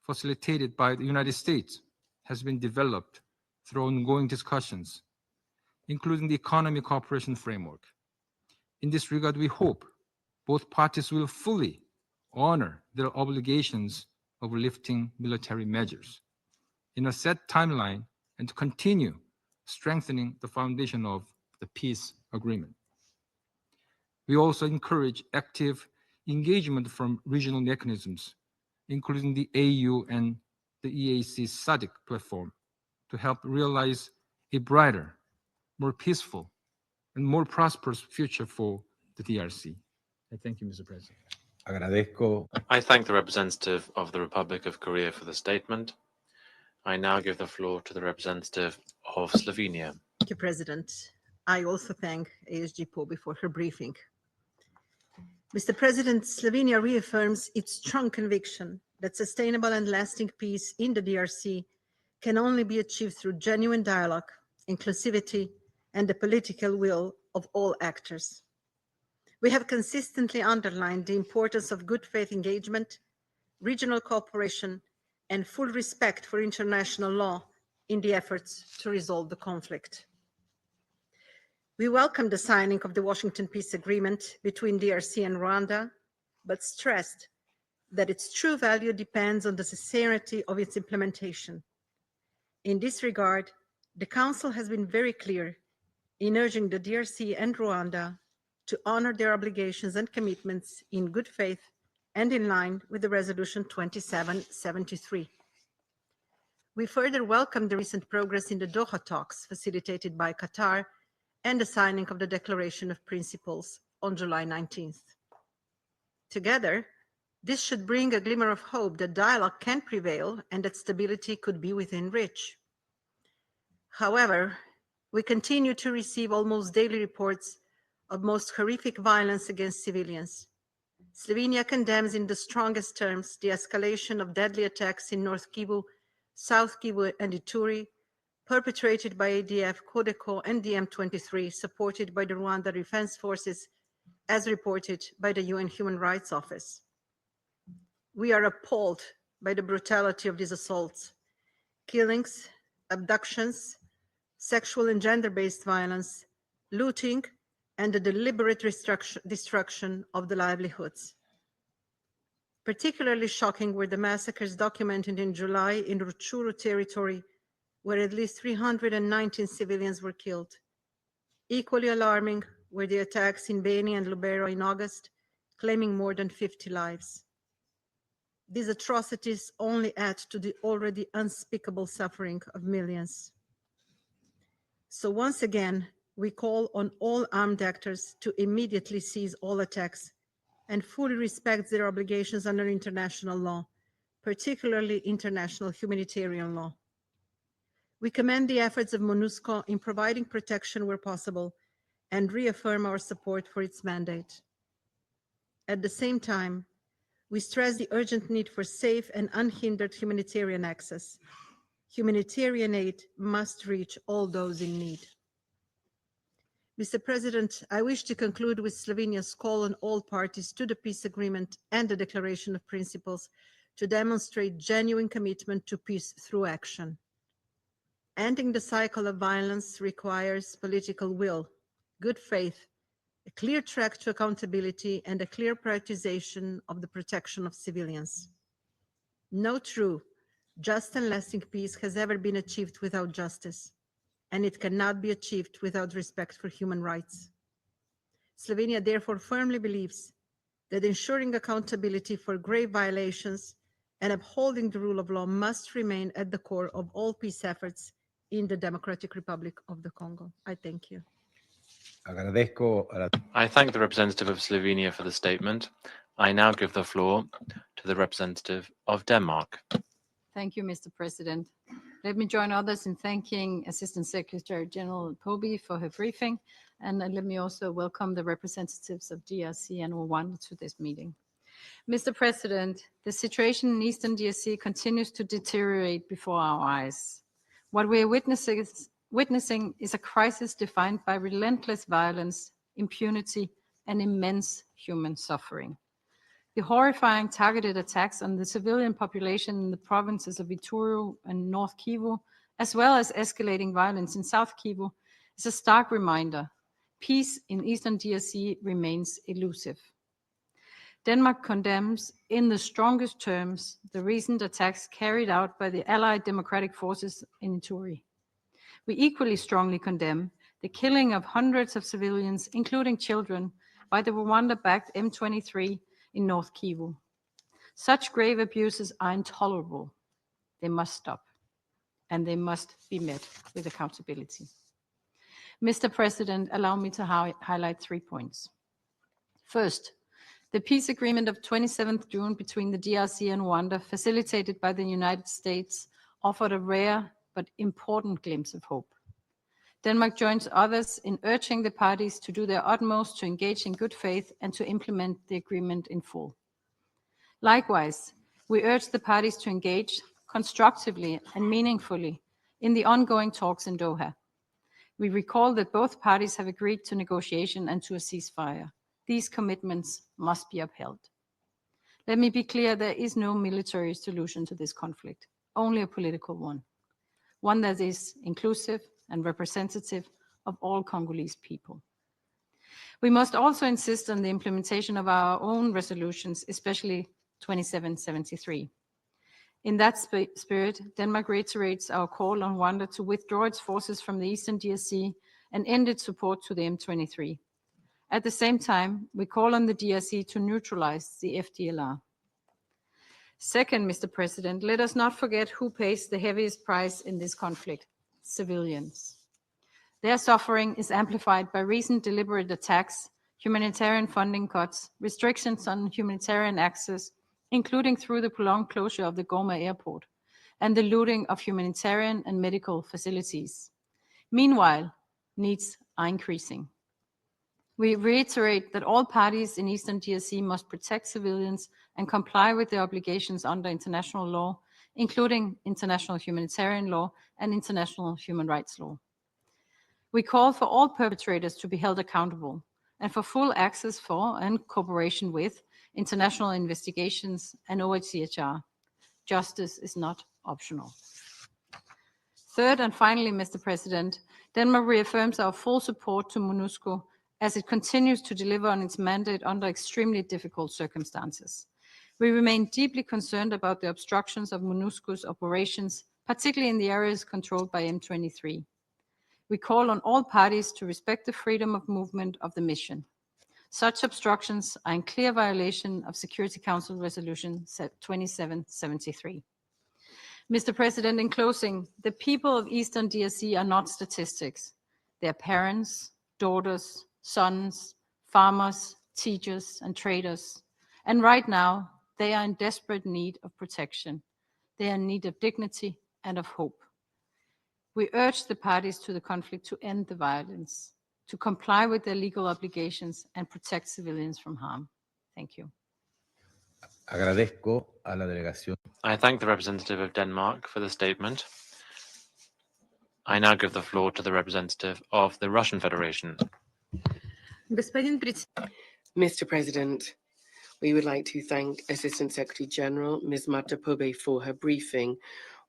facilitated by the United States, has been developed through ongoing discussions, including the Economic Cooperation Framework. In this regard, we hope both parties will fully honor their obligations of lifting military measures in a set timeline and to continue strengthening the foundation of the peace agreement. We also encourage active engagement from regional mechanisms, including the AU and the EAC SADC platform, to help realize a brighter, more peaceful, and more prosperous future for the DRC. I thank you, Mr. President. Agradezco. I thank the representative of the Republic of Korea for the statement. I now give the floor to the representative of Slovenia. Thank you, President. I also thank ASG Poby for her briefing. Mr. President, Slovenia reaffirms its strong conviction that sustainable and lasting peace in the DRC can only be achieved through genuine dialogue, inclusivity, and the political will of all actors. We have consistently underlined the importance of good faith engagement, regional cooperation, and full respect for international law in the efforts to resolve the conflict. We welcome the signing of the Washington Peace Agreement between DRC and Rwanda, but stressed that its true value depends on the sincerity of its implementation. In this regard, the Council has been very clear in urging the DRC and Rwanda to honor their obligations and commitments in good faith and in line with the Resolution 2773. We further welcome the recent progress in the Doha talks facilitated by Qatar and the signing of the Declaration of Principles on July 19th. Together, this should bring a glimmer of hope that dialogue can prevail and that stability could be within reach. However, we continue to receive almost daily reports of most horrific violence against civilians. Slovenia condemns in the strongest terms the escalation of deadly attacks in North Kivu, South Kivu, and Ituri, perpetrated by ADF, Codeco, and the M23, supported by the Rwanda Defense Forces, as reported by the UN Human Rights Office. We are appalled by the brutality of these assaults, killings, abductions, sexual and gender-based violence, looting, and the deliberate destruction of the livelihoods. Particularly shocking were the massacres documented in July in Rutshuru territory, where at least 319 civilians were killed. Equally alarming were the attacks in Beni and Lubero in August, claiming more than 50 lives. These atrocities only add to the already unspeakable suffering of millions. So once again, we call on all armed actors to immediately cease all attacks and fully respect their obligations under international law, particularly international humanitarian law. We commend the efforts of MONUSCO in providing protection where possible and reaffirm our support for its mandate. At the same time, we stress the urgent need for safe and unhindered humanitarian access. Humanitarian aid must reach all those in need. Mr. President, I wish to conclude with Slovenia's call on all parties to the peace agreement and the Declaration of Principles to demonstrate genuine commitment to peace through action. Ending the cycle of violence requires political will, good faith, a clear track to accountability, and a clear prioritization of the protection of civilians. No true, just and lasting peace has ever been achieved without justice, and it cannot be achieved without respect for human rights. Slovenia therefore firmly believes that ensuring accountability for grave violations and upholding the rule of law must remain at the core of all peace efforts in the Democratic Republic of the Congo. I thank you. Agradezco a la I thank the representative of Slovenia for the statement. I now give the floor to the representative of Denmark. Thank you, Mr. President. Let me join others in thanking Assistant Secretary General Pobi for her briefing, and let me also welcome the representatives of DRC and Rwanda to this meeting. Mr. President, the situation in Eastern DRC continues to deteriorate before our eyes. What we are witnessing is a crisis defined by relentless violence, impunity, and immense human suffering. The horrifying targeted attacks on the civilian population in the provinces of Ituri and North Kivu, as well as escalating violence in South Kivu, is a stark reminder. Peace in Eastern DRC remains elusive. Denmark condemns in the strongest terms the recent attacks carried out by the Allied Democratic Forces in Ituri. We equally strongly condemn the killing of hundreds of civilians, including children, by the Rwanda-backed M23 in North Kivu. Such grave abuses are intolerable. They must stop, and they must be met with accountability. Mr. President, allow me to highlight 3 points. First, the peace agreement of 27th June between the DRC and Rwanda, facilitated by the United States, offered a rare but important glimpse of hope. Denmark joins others in urging the parties to do their utmost to engage in good faith and to implement the agreement in full. Likewise, we urge the parties to engage constructively and meaningfully in the ongoing talks in Doha. We recall that both parties have agreed to negotiation and to a ceasefire. These commitments must be upheld. Let me be clear, there is no military solution to this conflict, only a political one that is inclusive and representative of all Congolese people. We must also insist on the implementation of our own resolutions, especially 2773. In that spirit, Denmark reiterates our call on Rwanda to withdraw its forces from the Eastern DRC and end its support to the M23. At the same time, we call on the DRC to neutralize the FDLR. Second, Mr. President, let us not forget who pays the heaviest price in this conflict: civilians. Their suffering is amplified by recent deliberate attacks, humanitarian funding cuts, restrictions on humanitarian access, including through the prolonged closure of the Goma airport, and the looting of humanitarian and medical facilities. Meanwhile, needs are increasing. We reiterate that all parties in Eastern DRC must protect civilians and comply with their obligations under international law, including international humanitarian law and international human rights law. We call for all perpetrators to be held accountable and for full access for and cooperation with international investigations and OHCHR. Justice is not optional. Third and finally, Mr. President, Denmark reaffirms our full support to MONUSCO as it continues to deliver on its mandate under extremely difficult circumstances. We remain deeply concerned about the obstructions of MONUSCO's operations, particularly in the areas controlled by M23. We call on all parties to respect the freedom of movement of the mission. Such obstructions are in clear violation of Security Council Resolution 2773. Mr. President, in closing, the people of Eastern DRC are not statistics. their parents, daughters, sons, farmers, teachers, and traders. And right now, they are in desperate need of protection. They are in need of dignity and of hope. We urge the parties to the conflict to end the violence, to comply with their legal obligations, and protect civilians from harm. Thank you. Agradezco a la delegación. I thank the representative of Denmark for the statement. I now give the floor to the representative of the Russian Federation. Mr. President, we would like to thank Assistant Secretary General Ms. Marta Pobe for her briefing.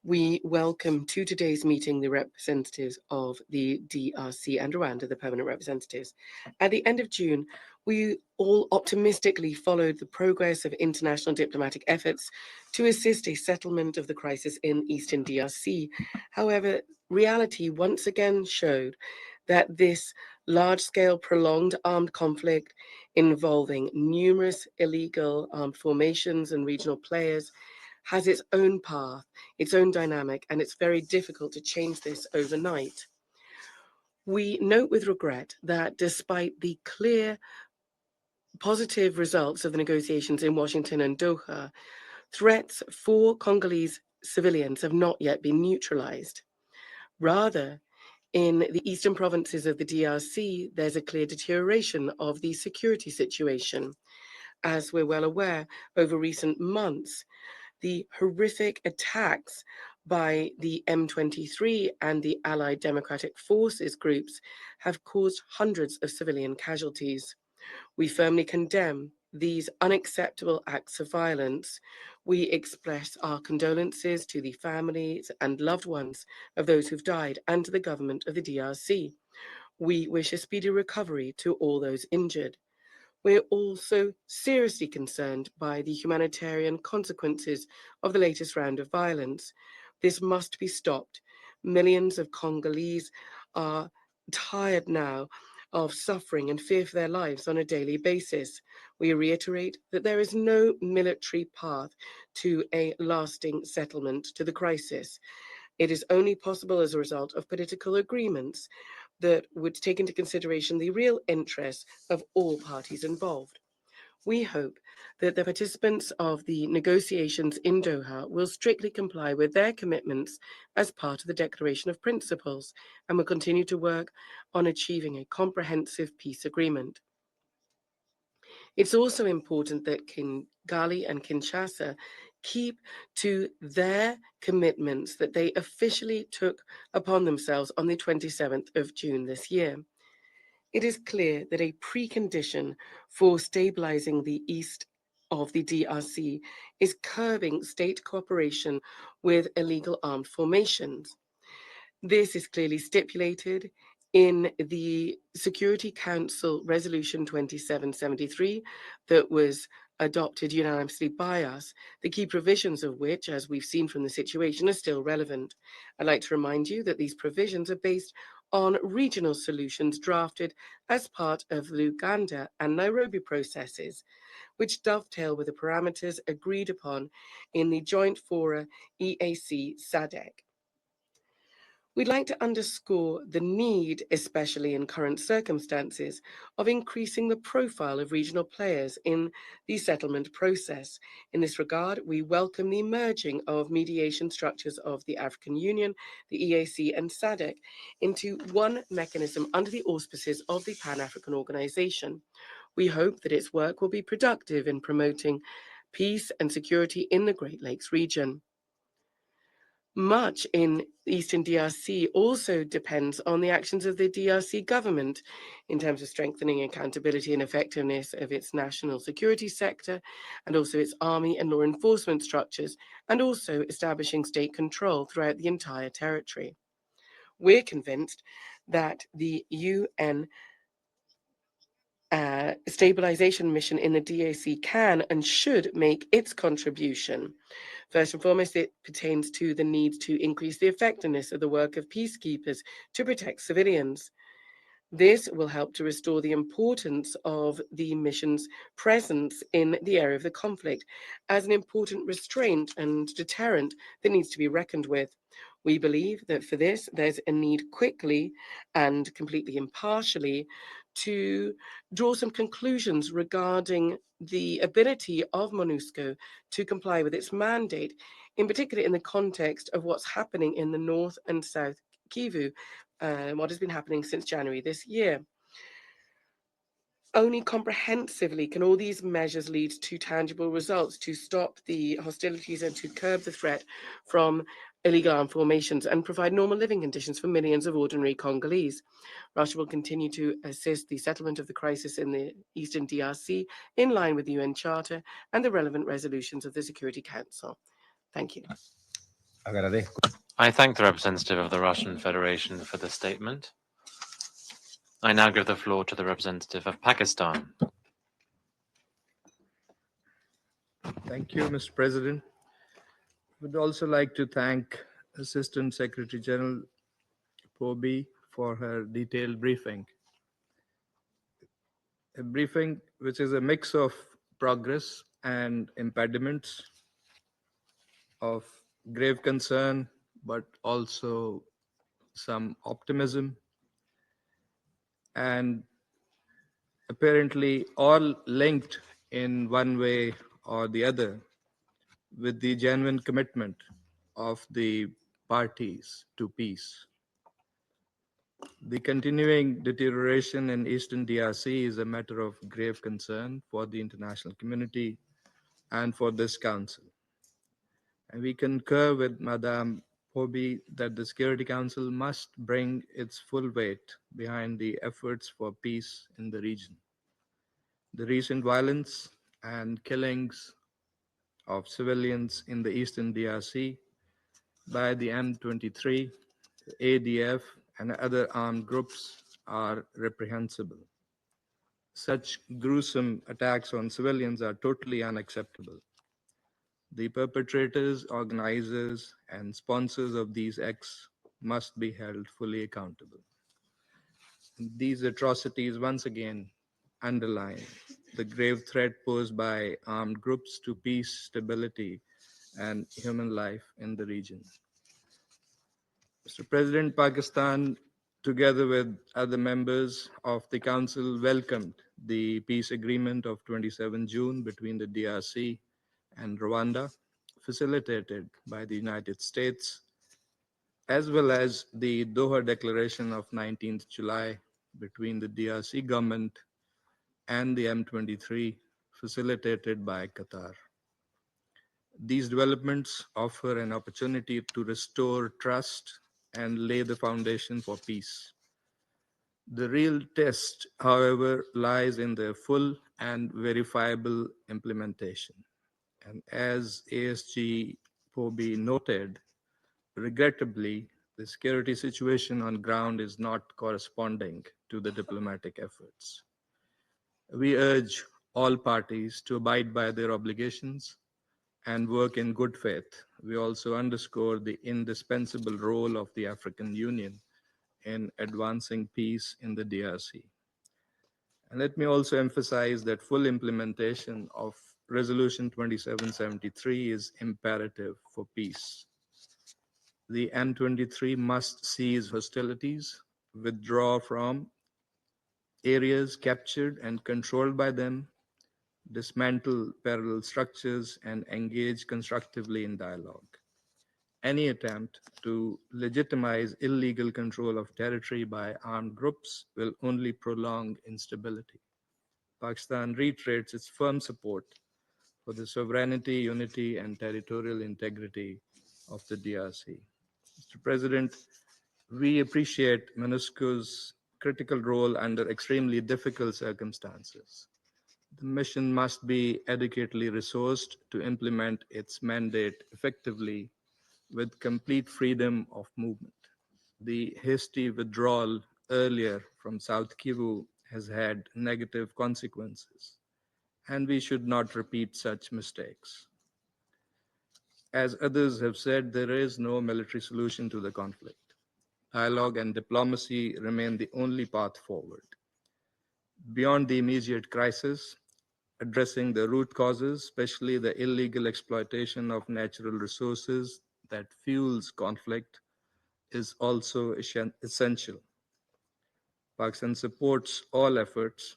We welcome to today's meeting the representatives of the DRC and Rwanda, the permanent representatives. At the end of June, we all optimistically followed the progress of international diplomatic efforts to assist a settlement of the crisis in Eastern DRC. However, reality once again showed that this large-scale prolonged armed conflict involving numerous illegal armed formations and regional players has its own path, its own dynamic, and it's very difficult to change this overnight. We note with regret that despite the clear positive results of the negotiations in Washington and Doha, threats for Congolese civilians have not yet been neutralized. Rather, in the eastern provinces of the DRC, there's a clear deterioration of the security situation. As we're well aware, over recent months, the horrific attacks by the M23 and the Allied Democratic Forces groups have caused hundreds of civilian casualties. We firmly condemn these unacceptable acts of violence. We express our condolences to the families and loved ones of those who've died and to the government of the DRC. We wish a speedy recovery to all those injured. We're also seriously concerned by the humanitarian consequences of the latest round of violence. This must be stopped. Millions of Congolese are tired now of suffering and fear for their lives on a daily basis. We reiterate that there is no military path to a lasting settlement to the crisis. It is only possible as a result of political agreements that would take into consideration the real interests of all parties involved. We hope that the participants of the negotiations in Doha will strictly comply with their commitments as part of the Declaration of Principles and will continue to work on achieving a comprehensive peace agreement. It's also important that Kigali and Kinshasa keep to their commitments that they officially took upon themselves on the 27th of June this year. It is clear that a precondition for stabilizing the east of the DRC is curbing state cooperation with illegal armed formations. This is clearly stipulated in the Security Council Resolution 2773 that was adopted unanimously by us, the key provisions of which, as we've seen from the situation, are still relevant. I'd like to remind you that these provisions are based on regional solutions drafted as part of the Uganda and Nairobi processes, which dovetail with the parameters agreed upon in the joint fora EAC-SADC. We'd like to underscore the need, especially in current circumstances, of increasing the profile of regional players in the settlement process. In this regard, we welcome the merging of mediation structures of the African Union, the EAC, and SADC into one mechanism under the auspices of the Pan-African Organization. We hope that its work will be productive in promoting peace and security in the Great Lakes region. Much in Eastern DRC also depends on the actions of the DRC government in terms of strengthening accountability and effectiveness of its national security sector, and also its army and law enforcement structures, and also establishing state control throughout the entire territory. We're convinced that the UN stabilization mission in the DRC can and should make its contribution. First and foremost, it pertains to the need to increase the effectiveness of the work of peacekeepers to protect civilians. This will help to restore the importance of the mission's presence in the area of the conflict as an important restraint and deterrent that needs to be reckoned with. We believe that for this, there's a need quickly and completely impartially to draw some conclusions regarding the ability of MONUSCO to comply with its mandate, in particular in the context of what's happening in the North and South Kivu, what has been happening since January this year. Only comprehensively can all these measures lead to tangible results to stop the hostilities and to curb the threat from illegal armed formations and provide normal living conditions for millions of ordinary Congolese. Russia will continue to assist the settlement of the crisis in the Eastern DRC in line with the UN Charter and the relevant resolutions of the Security Council. Thank you. Agradezco. I thank the representative of the Russian Federation for the statement. I now give the floor to the representative of Pakistan. Thank you, Mr. President. Would also like to thank Assistant Secretary General Pobi for her detailed briefing. A briefing which is a mix of progress and impediments, of grave concern, but also some optimism, and apparently all linked in one way or the other with the genuine commitment of the parties to peace. The continuing deterioration in Eastern DRC is a matter of grave concern for the international community and for this council. And we concur with Madame Pobi that the Security Council must bring its full weight behind the efforts for peace in the region. The recent violence and killings of civilians in the Eastern DRC by the M23, ADF, and other armed groups are reprehensible. Such gruesome attacks on civilians are totally unacceptable. The perpetrators, organizers, and sponsors of these acts must be held fully accountable. These atrocities once again underline the grave threat posed by armed groups to peace, stability, and human life in the region. Mr. President, Pakistan, together with other members of the Council, welcomed the peace agreement of 27 June between the DRC and Rwanda, facilitated by the United States, as well as the Doha Declaration of 19th July between the DRC government and the M23, facilitated by Qatar. These developments offer an opportunity to restore trust and lay the foundation for peace. The real test, however, lies in their full and verifiable implementation. And as ASG Pobi noted, regrettably, the security situation on ground is not corresponding to the diplomatic efforts. We urge all parties to abide by their obligations and work in good faith. We also underscore the indispensable role of the African Union in advancing peace in the DRC. And let me also emphasize that full implementation of Resolution 2773 is imperative for peace. The M23 must cease hostilities, withdraw from areas captured and controlled by them, dismantle parallel structures, and engage constructively in dialogue. Any attempt to legitimize illegal control of territory by armed groups will only prolong instability. Pakistan reiterates its firm support for the sovereignty, unity, and territorial integrity of the DRC. Mr. President, we appreciate MONUSCO's critical role under extremely difficult circumstances. The mission must be adequately resourced to implement its mandate effectively with complete freedom of movement. The hasty withdrawal earlier from South Kivu has had negative consequences, and we should not repeat such mistakes. As others have said, there is no military solution to the conflict. Dialogue and diplomacy remain the only path forward. Beyond the immediate crisis, addressing the root causes, especially the illegal exploitation of natural resources that fuels conflict, is also essential. Pakistan supports all efforts,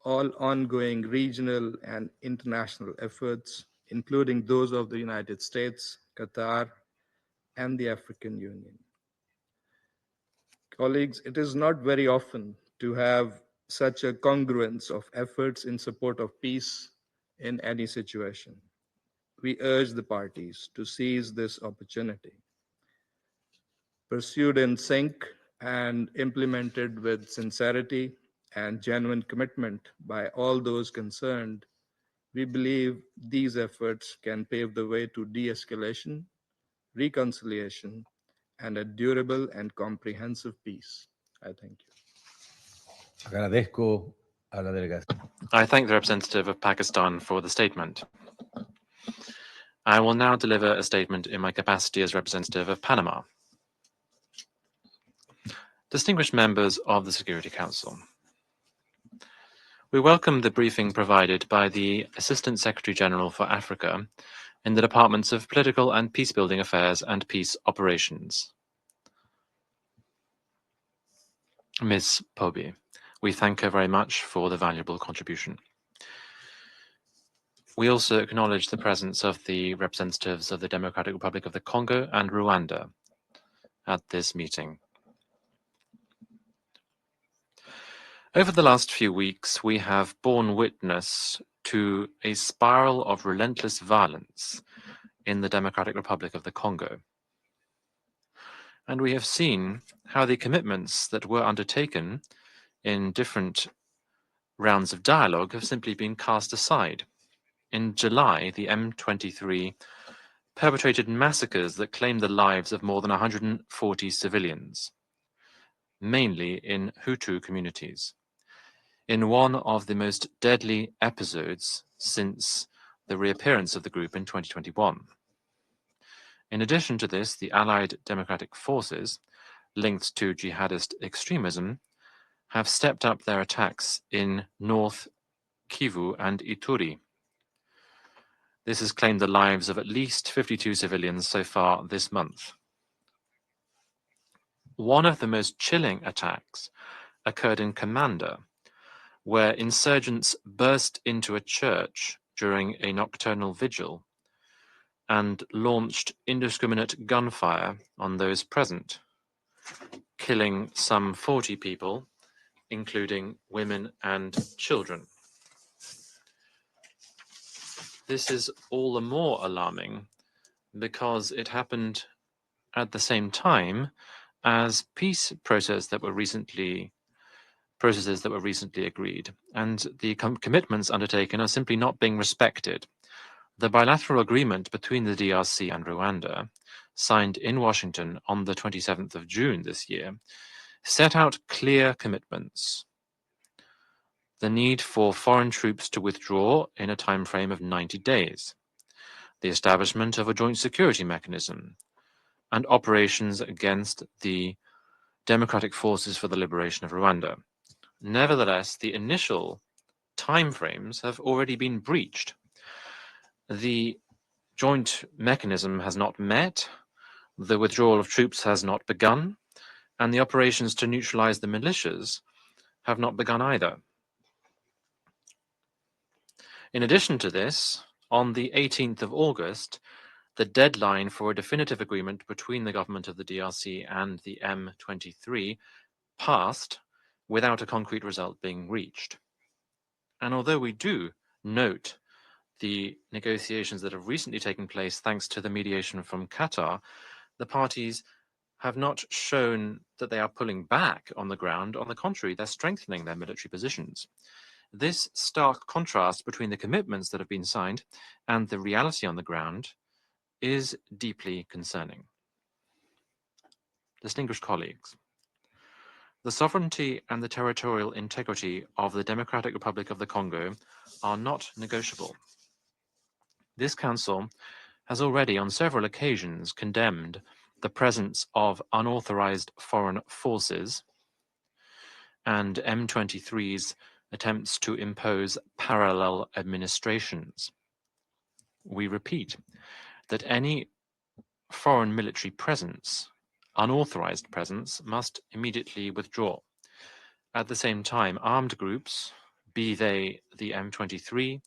all ongoing regional and international efforts, including those of the United States, Qatar, and the African Union. Colleagues, it is not very often to have such a congruence of efforts in support of peace in any situation. We urge the parties to seize this opportunity. Pursued in sync and implemented with sincerity and genuine commitment by all those concerned, we believe these efforts can pave the way to de-escalation, reconciliation, and a durable and comprehensive peace. I thank you. Agradezco a la delegación. I thank the representative of Pakistan for the statement. I will now deliver a statement in my capacity as representative of Panama. Distinguished members of the Security Council, we welcome the briefing provided by the Assistant Secretary General for Africa in the Departments of Political and Peacebuilding Affairs and Peace Operations, Ms. Pobi. We thank her very much for the valuable contribution. We also acknowledge the presence of the representatives of the Democratic Republic of the Congo and Rwanda at this meeting. Over the last few weeks, we have borne witness to a spiral of relentless violence in the Democratic Republic of the Congo. And we have seen how the commitments that were undertaken in different rounds of dialogue have simply been cast aside. In July, the M23 perpetrated massacres that claimed the lives of more than 140 civilians, mainly in Hutu communities, in one of the most deadly episodes since the reappearance of the group in 2021. In addition to this, the Allied Democratic Forces, linked to jihadist extremism, have stepped up their attacks in North Kivu and Ituri. This has claimed the lives of at least 52 civilians so far this month. One of the most chilling attacks occurred in Commander, where insurgents burst into a church during a nocturnal vigil and launched indiscriminate gunfire on those present, killing some 40 people, including women and children. This is all the more alarming because it happened at the same time as peace processes that were recently agreed, and the commitments undertaken are simply not being respected. The bilateral agreement between the DRC and Rwanda, signed in Washington on the 27th of June this year, set out clear commitments. The need for foreign troops to withdraw in a time frame of 90 days, the establishment of a joint security mechanism, and operations against the Democratic Forces for the Liberation of Rwanda. Nevertheless, the initial timeframes have already been breached. The joint mechanism has not met, the withdrawal of troops has not begun, and the operations to neutralize the militias have not begun either. In addition to this, on the 18th of August, the deadline for a definitive agreement between the government of the DRC and the M23 passed without a concrete result being reached. And although we do note the negotiations that have recently taken place thanks to the mediation from Qatar, the parties have not shown that they are pulling back on the ground. On the contrary, they're strengthening their military positions. This stark contrast between the commitments that have been signed and the reality on the ground is deeply concerning. Distinguished colleagues, the sovereignty and the territorial integrity of the Democratic Republic of the Congo are not negotiable. This Council has already on several occasions condemned the presence of unauthorized foreign forces and M23's attempts to impose parallel administrations. We repeat that any foreign military presence, unauthorized presence, must immediately withdraw. At the same time, armed groups, be they the M23,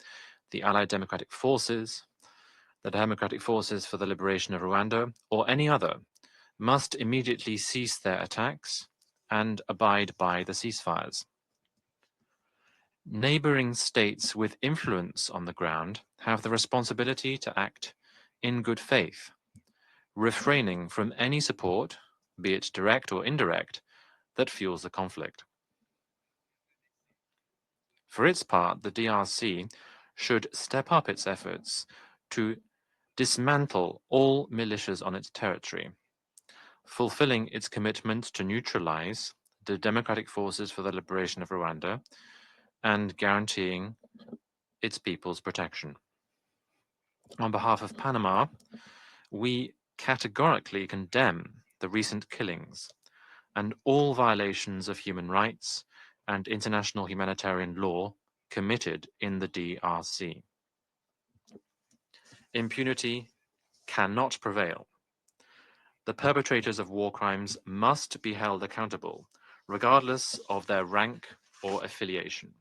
the Allied Democratic Forces, the Democratic Forces for the Liberation of Rwanda, or any other, must immediately cease their attacks and abide by the ceasefires. Neighboring states with influence on the ground have the responsibility to act in good faith, refraining from any support, be it direct or indirect, that fuels the conflict. For its part, the DRC should step up its efforts to dismantle all militias on its territory, fulfilling its commitment to neutralize the Democratic Forces for the Liberation of Rwanda and guaranteeing its people's protection. On behalf of Panama, we categorically condemn the recent killings and all violations of human rights and international humanitarian law committed in the DRC. Impunity cannot prevail. The perpetrators of war crimes must be held accountable, regardless of their rank or affiliation.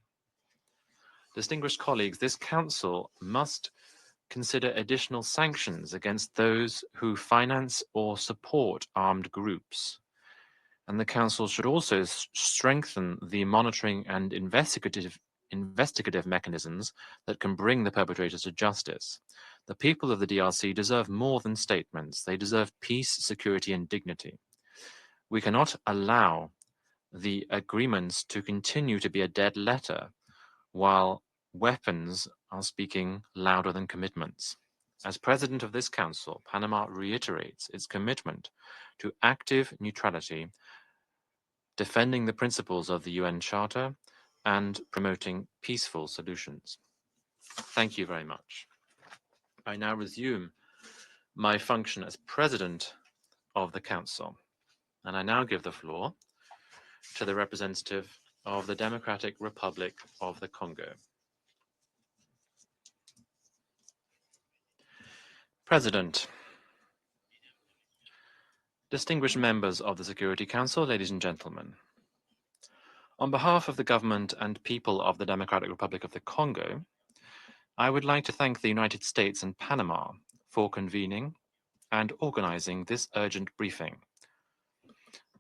Distinguished colleagues, this Council must consider additional sanctions against those who finance or support armed groups. And the Council should also strengthen the monitoring and investigative mechanisms that can bring the perpetrators to justice. The people of the DRC deserve more than statements. They deserve peace, security, and dignity. We cannot allow the agreements to continue to be a dead letter while weapons are speaking louder than commitments. As President of this Council, Panama reiterates its commitment to active neutrality, defending the principles of the UN Charter, and promoting peaceful solutions. Thank you very much. I now resume my function as President of the Council, and I now give the floor to the representative of the Democratic Republic of the Congo. President, distinguished members of the Security Council, ladies and gentlemen, on behalf of the government and people of the Democratic Republic of the Congo, I would like to thank the United States and Panama for convening and organizing this urgent briefing.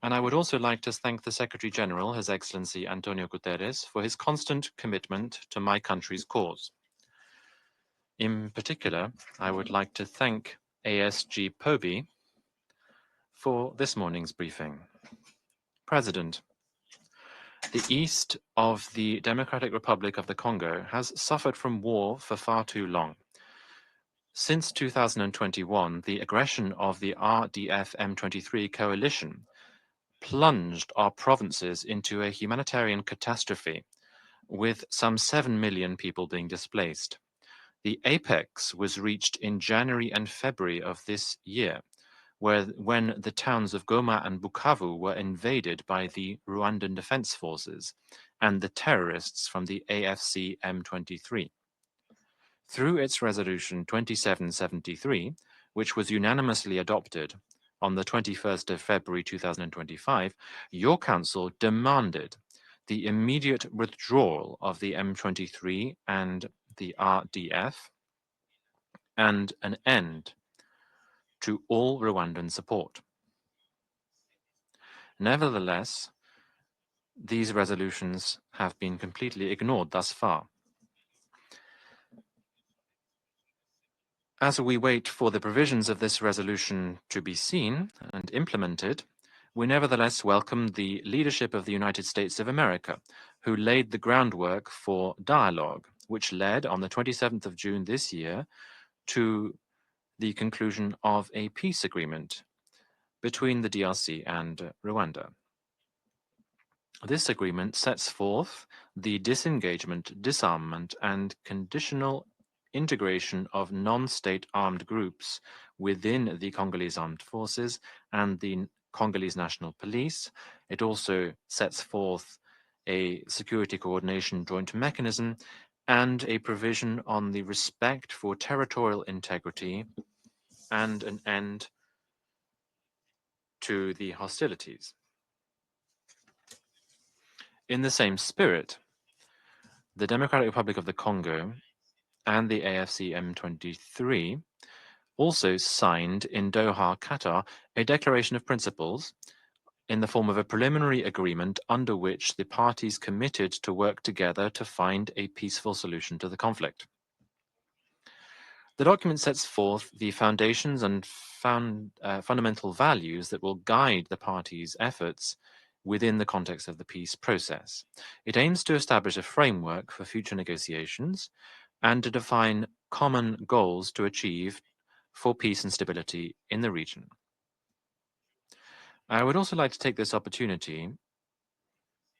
And I would also like to thank the Secretary General, His Excellency Antonio Guterres, for his constant commitment to my country's cause. In particular, I would like to thank ASG Pobi for this morning's briefing. President, the east of the Democratic Republic of the Congo has suffered from war for far too long. Since 2021, the aggression of the RDF M23 coalition plunged our provinces into a humanitarian catastrophe, with some 7 million people being displaced. The apex was reached in January and February of this year, when the towns of Goma and Bukavu were invaded by the Rwandan Defense Forces and the terrorists from the AFC M23. Through its resolution 2773, which was unanimously adopted on the 21st of February 2025, your council demanded the immediate withdrawal of the M23 and the RDF and an end to all Rwandan support. Nevertheless, these resolutions have been completely ignored thus far. As we wait for the provisions of this resolution to be seen and implemented, we nevertheless welcome the leadership of the United States of America, who laid the groundwork for dialogue, which led on the 27th of June this year to the conclusion of a peace agreement between the DRC and Rwanda. This agreement sets forth the disengagement, disarmament, and conditional integration of non-state armed groups within the Congolese Armed Forces and the Congolese National Police. It also sets forth a security coordination joint mechanism and a provision on the respect for territorial integrity and an end to the hostilities. In the same spirit, the Democratic Republic of the Congo and the AFC M23 also signed in Doha, Qatar, a declaration of principles in the form of a preliminary agreement under which the parties committed to work together to find a peaceful solution to the conflict. The document sets forth the foundations and fundamental values that will guide the parties' efforts within the context of the peace process. It aims to establish a framework for future negotiations and to define common goals to achieve for peace and stability in the region. I would also like to take this opportunity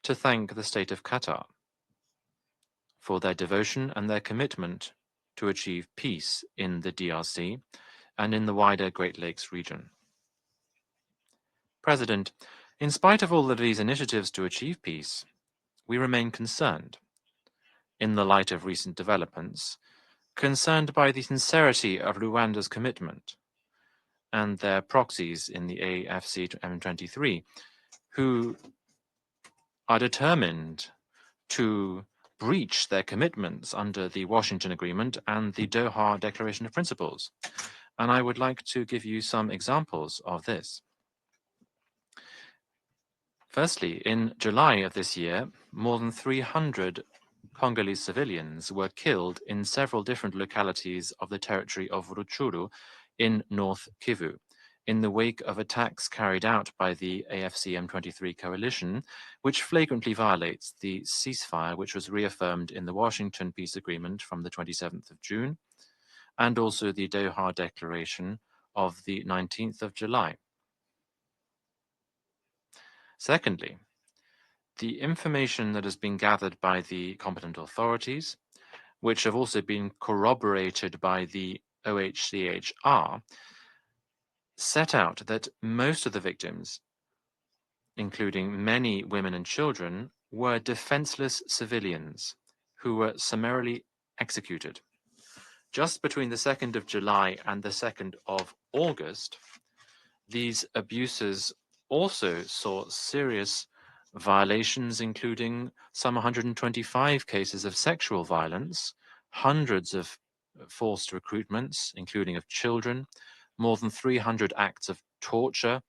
to thank the state of Qatar for their devotion and their commitment to achieve peace in the DRC and in the wider Great Lakes region. President, in spite of all of these initiatives to achieve peace, we remain concerned, in the light of recent developments, concerned by the sincerity of Rwanda's commitment and their proxies in the AFC M23, who are determined to breach their commitments under the Washington Agreement and the Doha Declaration of Principles. And I would like to give you some examples of this. Firstly, in July of this year, more than 300 Congolese civilians were killed in several different localities of the territory of Rutshuru in North Kivu, in the wake of attacks carried out by the AFC M23 coalition, which flagrantly violates the ceasefire which was reaffirmed in the Washington Peace Agreement from the 27th of June, and also the Doha Declaration of the 19th of July. Secondly, the information that has been gathered by the competent authorities, which have also been corroborated by the OHCHR, set out that most of the victims, including many women and children, were defenseless civilians who were summarily executed. Just between the 2nd of July and the 2nd of August, these abuses also saw serious violations, including some 125 cases of sexual violence, hundreds of forced recruitments, including of children, more than 300 acts of torture,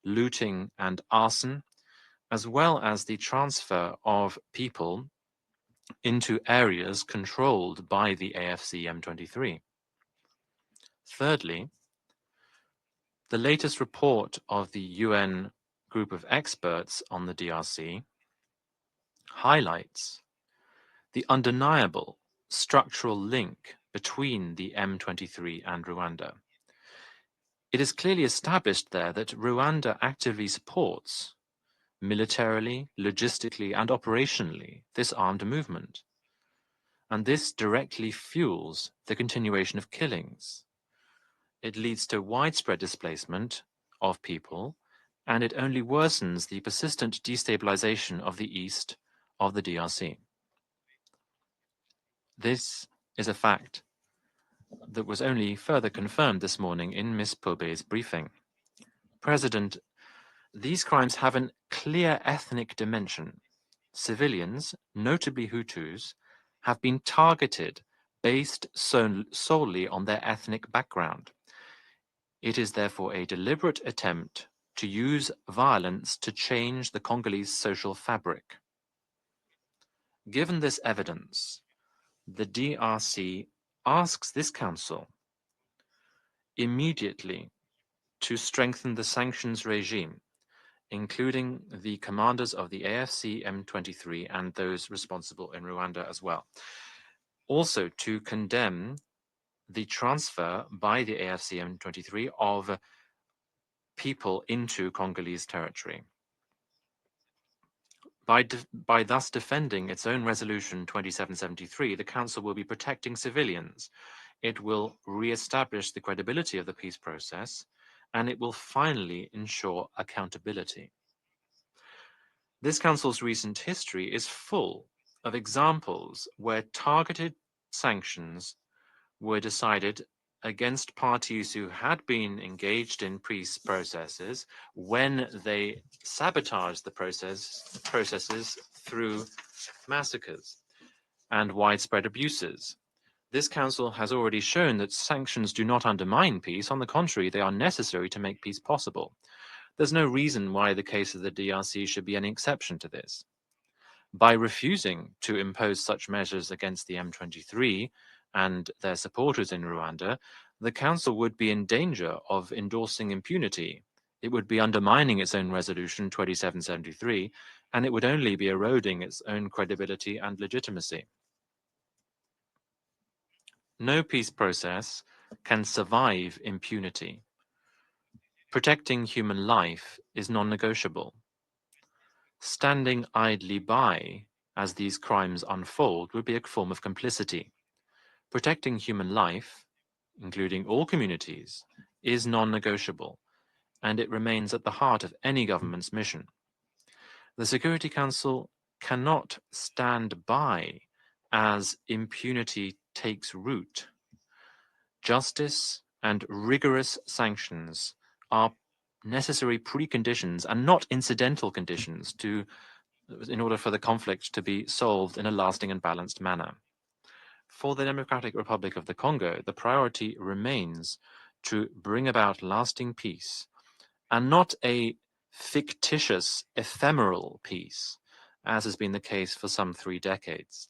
looting, and arson, as well as the transfer of people into areas controlled by the AFC M23. Thirdly, the latest report of the UN group of experts on the DRC highlights the undeniable structural link between the M23 and Rwanda. It is clearly established there that Rwanda actively supports, militarily, logistically, and operationally, this armed movement. And this directly fuels the continuation of killings. It leads to widespread displacement of people, and it only worsens the persistent destabilization of the east of the DRC. This is a fact that was only further confirmed this morning in Ms. Pobe's briefing. President, these crimes have a clear ethnic dimension. Civilians, notably Hutus, have been targeted based solely on their ethnic background. It is therefore a deliberate attempt to use violence to change the Congolese social fabric. Given this evidence, the DRC asks this council immediately to strengthen the sanctions regime, including the commanders of the AFC M23 and those responsible in Rwanda as well. Also to condemn the transfer by the AFC M23 of people into Congolese territory. By thus defending its own resolution 2773, the Council will be protecting civilians. It will re-establish the credibility of the peace process, and it will finally ensure accountability. This Council's recent history is full of examples where targeted sanctions were decided against parties who had been engaged in peace processes when they sabotaged the processes through massacres and widespread abuses. This council has already shown that sanctions do not undermine peace. On the contrary, they are necessary to make peace possible. There's no reason why the case of the DRC should be any exception to this. By refusing to impose such measures against the M23 and their supporters in Rwanda, the Council would be in danger of endorsing impunity. It would be undermining its own resolution 2773, and it would only be eroding its own credibility and legitimacy. No peace process can survive impunity. Protecting human life is non-negotiable. Standing idly by as these crimes unfold would be a form of complicity. Protecting human life, including all communities, is non-negotiable, and it remains at the heart of any government's mission. The Security Council cannot stand by as impunity takes root. Justice and rigorous sanctions are necessary preconditions and not incidental conditions in order for the conflict to be solved in a lasting and balanced manner. For the Democratic Republic of the Congo, the priority remains to bring about lasting peace, and not a fictitious, ephemeral peace, as has been the case for some 3 decades.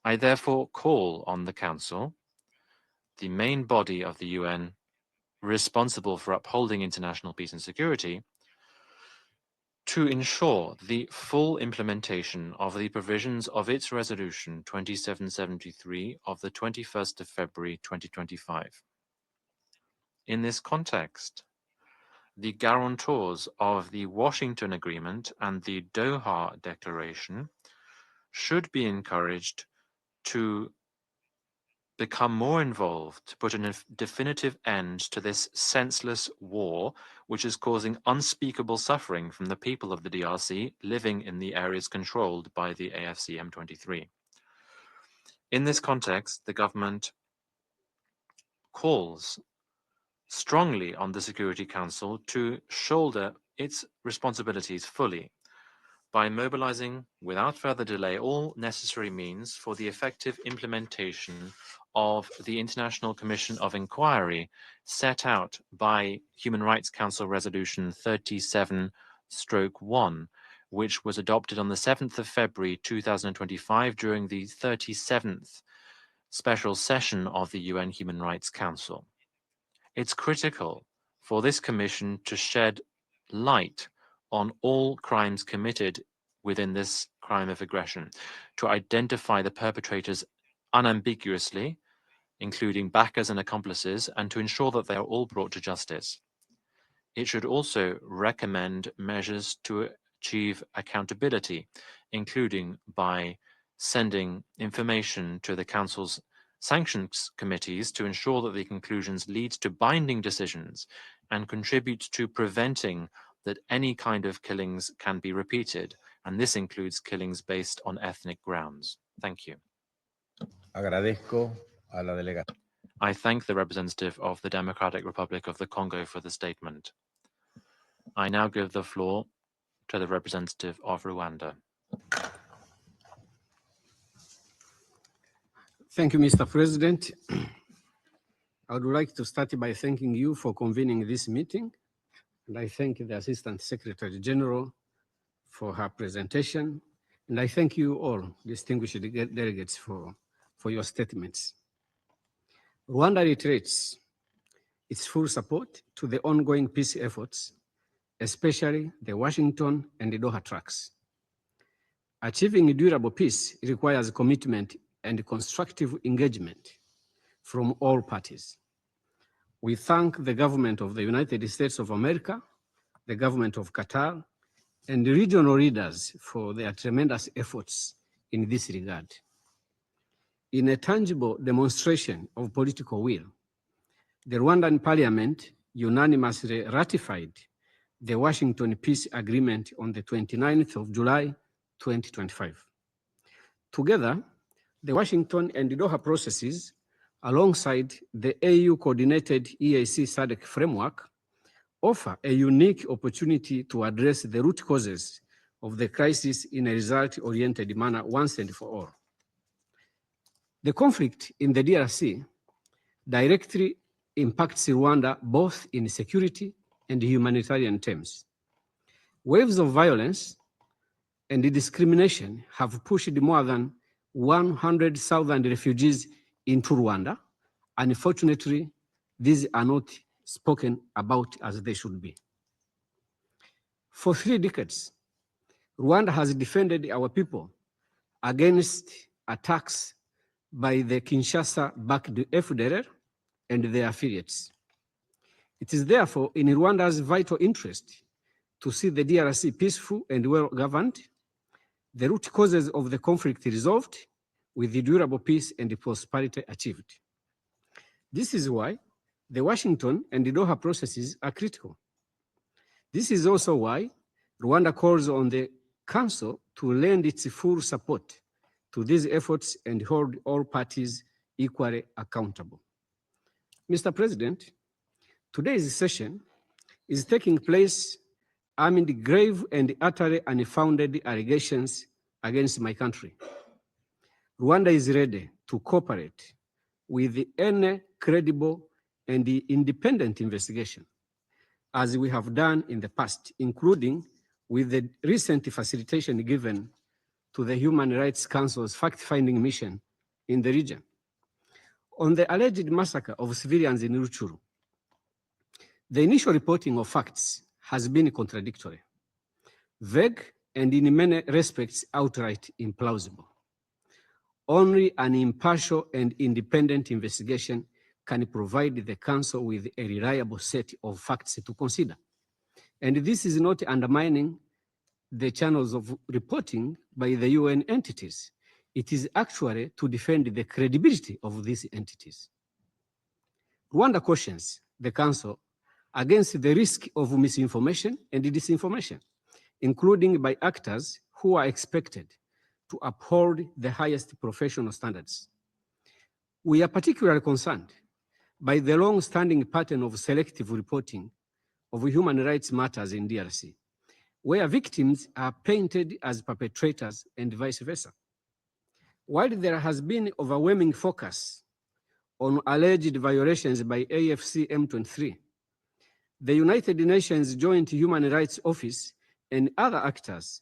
I therefore call on the Council, the main body of the UN responsible for upholding international peace and security, to ensure the full implementation of the provisions of its resolution 2773 of the 21st of February 2025. In this context, the guarantors of the Washington Agreement and the Doha Declaration should be encouraged to become more involved to put a definitive end to this senseless war, which is causing unspeakable suffering from the people of the DRC living in the areas controlled by the AFC M23. In this context, the government calls strongly on the Security Council to shoulder its responsibilities fully by mobilizing without further delay all necessary means for the effective implementation of the International Commission of Inquiry set out by Human Rights Council Resolution 37/1, which was adopted on the 7th of February 2025 during the 37th special session of the UN Human Rights Council. It's critical for this commission to shed light on all crimes committed within this crime of aggression, to identify the perpetrators unambiguously, including backers and accomplices, and to ensure that they are all brought to justice. It should also recommend measures to achieve accountability, including by sending information to the Council's sanctions committees to ensure that the conclusions lead to binding decisions and contribute to preventing that any kind of killings can be repeated, and this includes killings based on ethnic grounds. Thank you. Agradezco a la delegación. I thank the representative of the Democratic Republic of the Congo for the statement. I now give the floor to the representative of Rwanda. Thank you, Mr. President. I would like to start by thanking you for convening this meeting, and I thank the Assistant Secretary General for her presentation, and I thank you all, distinguished delegates, for your statements. Rwanda reiterates its full support to the ongoing peace efforts, especially the Washington and the Doha tracks. Achieving durable peace requires commitment and constructive engagement from all parties. We thank the government of the United States of America, the government of Qatar, and the regional leaders for their tremendous efforts in this regard. In a tangible demonstration of political will, the Rwandan Parliament unanimously ratified the Washington Peace Agreement on the 29th of July, 2025. Together, the Washington and Doha processes alongside the AU-coordinated EAC SADC framework, offer a unique opportunity to address the root causes of the crisis in a result-oriented manner once and for all. The conflict in the DRC directly impacts Rwanda both in security and humanitarian terms. Waves of violence and discrimination have pushed more than 100,000 refugees into Rwanda. Unfortunately, these are not spoken about as they should be. For 3 decades, Rwanda has defended our people against attacks by the Kinshasa-backed FDLR and their affiliates. It is therefore in Rwanda's vital interest to see the DRC peaceful and well-governed, the root causes of the conflict resolved, with the durable peace and prosperity achieved. This is why the Washington and the Doha processes are critical. This is also why Rwanda calls on the Council to lend its full support to these efforts and hold all parties equally accountable. Mr. President, today's session is taking place amid grave and utterly unfounded allegations against my country. Rwanda is ready to cooperate with any credible and independent investigation, as we have done in the past, including with the recent facilitation given to the Human Rights Council's fact-finding mission in the region. On the alleged massacre of civilians in Rutshuru, the initial reporting of facts has been contradictory, vague, and in many respects outright implausible. Only an impartial and independent investigation can provide the Council with a reliable set of facts to consider. And this is not undermining the channels of reporting by the UN entities. It is actually to defend the credibility of these entities. Rwanda cautions the Council against the risk of misinformation and disinformation, including by actors who are expected to uphold the highest professional standards. We are particularly concerned by the long-standing pattern of selective reporting of human rights matters in DRC, where victims are painted as perpetrators and vice versa. While there has been overwhelming focus on alleged violations by AFC M23, the United Nations Joint Human Rights Office and other actors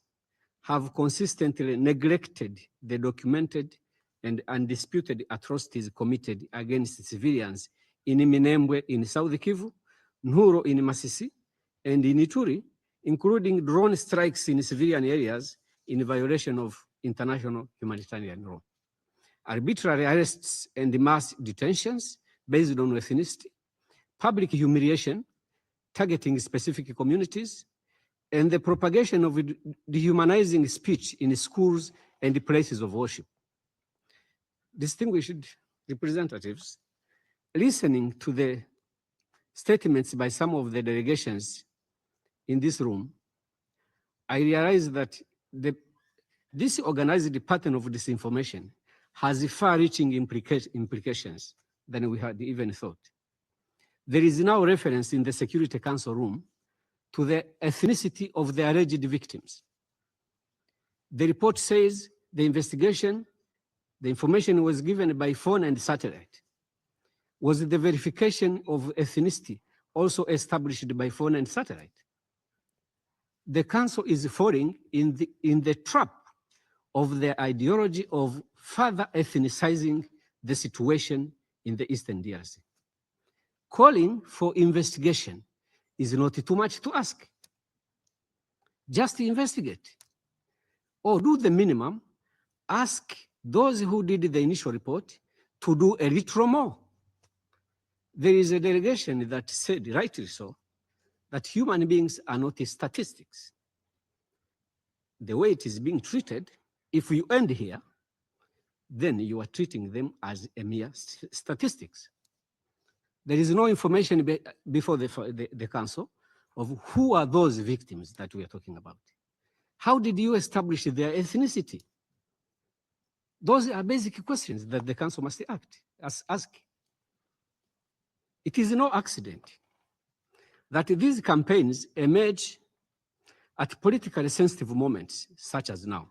have consistently neglected the documented and undisputed atrocities committed against civilians in Minembwe in South Kivu, Nhuro in Masisi, and in Ituri, including drone strikes in civilian areas in violation of international humanitarian law. Arbitrary arrests and mass detentions based on ethnicity, public humiliation, targeting specific communities, and the propagation of dehumanizing speech in schools and places of worship. Distinguished representatives, listening to the statements by some of the delegations in this room, I realized that this organized pattern of disinformation has far-reaching implications than we had even thought. There is now reference in the Security Council room to the ethnicity of the alleged victims. The report says the investigation, the information was given by phone and satellite. Was the verification of ethnicity also established by phone and satellite? The Council is falling in the trap of the ideology of further ethnicizing the situation in the Eastern DRC. Calling for investigation is not too much to ask. Just investigate, or do the minimum, ask those who did the initial report to do a little more. There is a delegation that said, rightly so, that human beings are not statistics. The way it is being treated, if you end here, then you are treating them as a mere statistics. There is no information before the Council of who are those victims that we are talking about. How did you establish their ethnicity? Those are basic questions that the Council must ask. It is no accident that these campaigns emerge at politically sensitive moments such as now,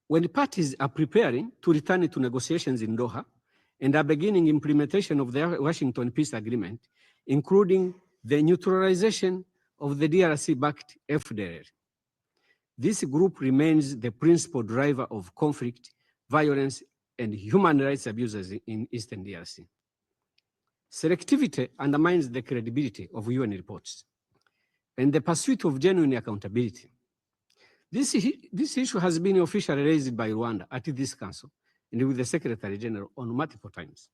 when the parties are preparing to return to negotiations in Doha and are beginning implementation of the Washington Peace Agreement, including the neutralization of the DRC-backed FDLR. This group remains the principal driver of conflict, violence, and human rights abuses in Eastern DRC. Selectivity undermines the credibility of UN reports and the pursuit of genuine accountability. This issue has been officially raised by Rwanda at this council and with the Secretary General on multiple times.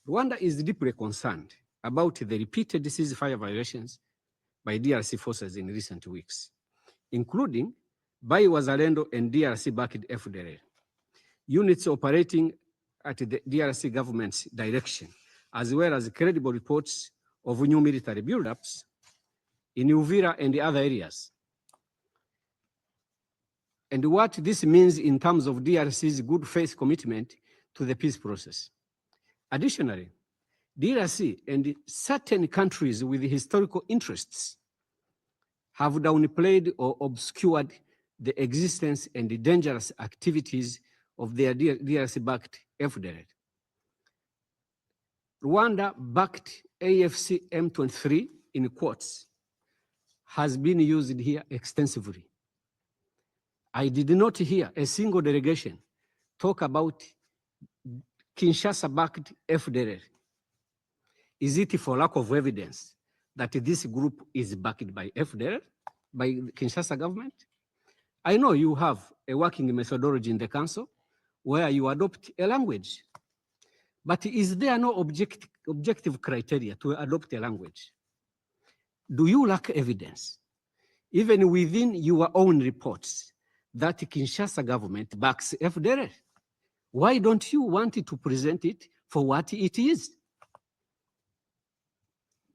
Rwanda is deeply concerned about the repeated ceasefire violations by DRC forces in recent weeks, including by Wazalendo and DRC-backed FDLR, units operating at the DRC government's direction, as well as credible reports of new military buildups in Uvira and other areas. And what this means in terms of DRC's good faith commitment to the peace process. Additionally, DRC and certain countries with historical interests have downplayed or obscured the existence and the dangerous activities of their DRC-backed FDLR. Rwanda-backed AFC M23, in quotes, has been used here extensively. I did not hear a single delegation talk about Kinshasa-backed FDLR. Is it for lack of evidence that this group is backed by FDLR, by the Kinshasa government? I know you have a working methodology in the council where you adopt a language, but is there no objective criteria to adopt a language? Do you lack evidence, even within your own reports, that Kinshasa government backs FDLR? Why don't you want to present it for what it is?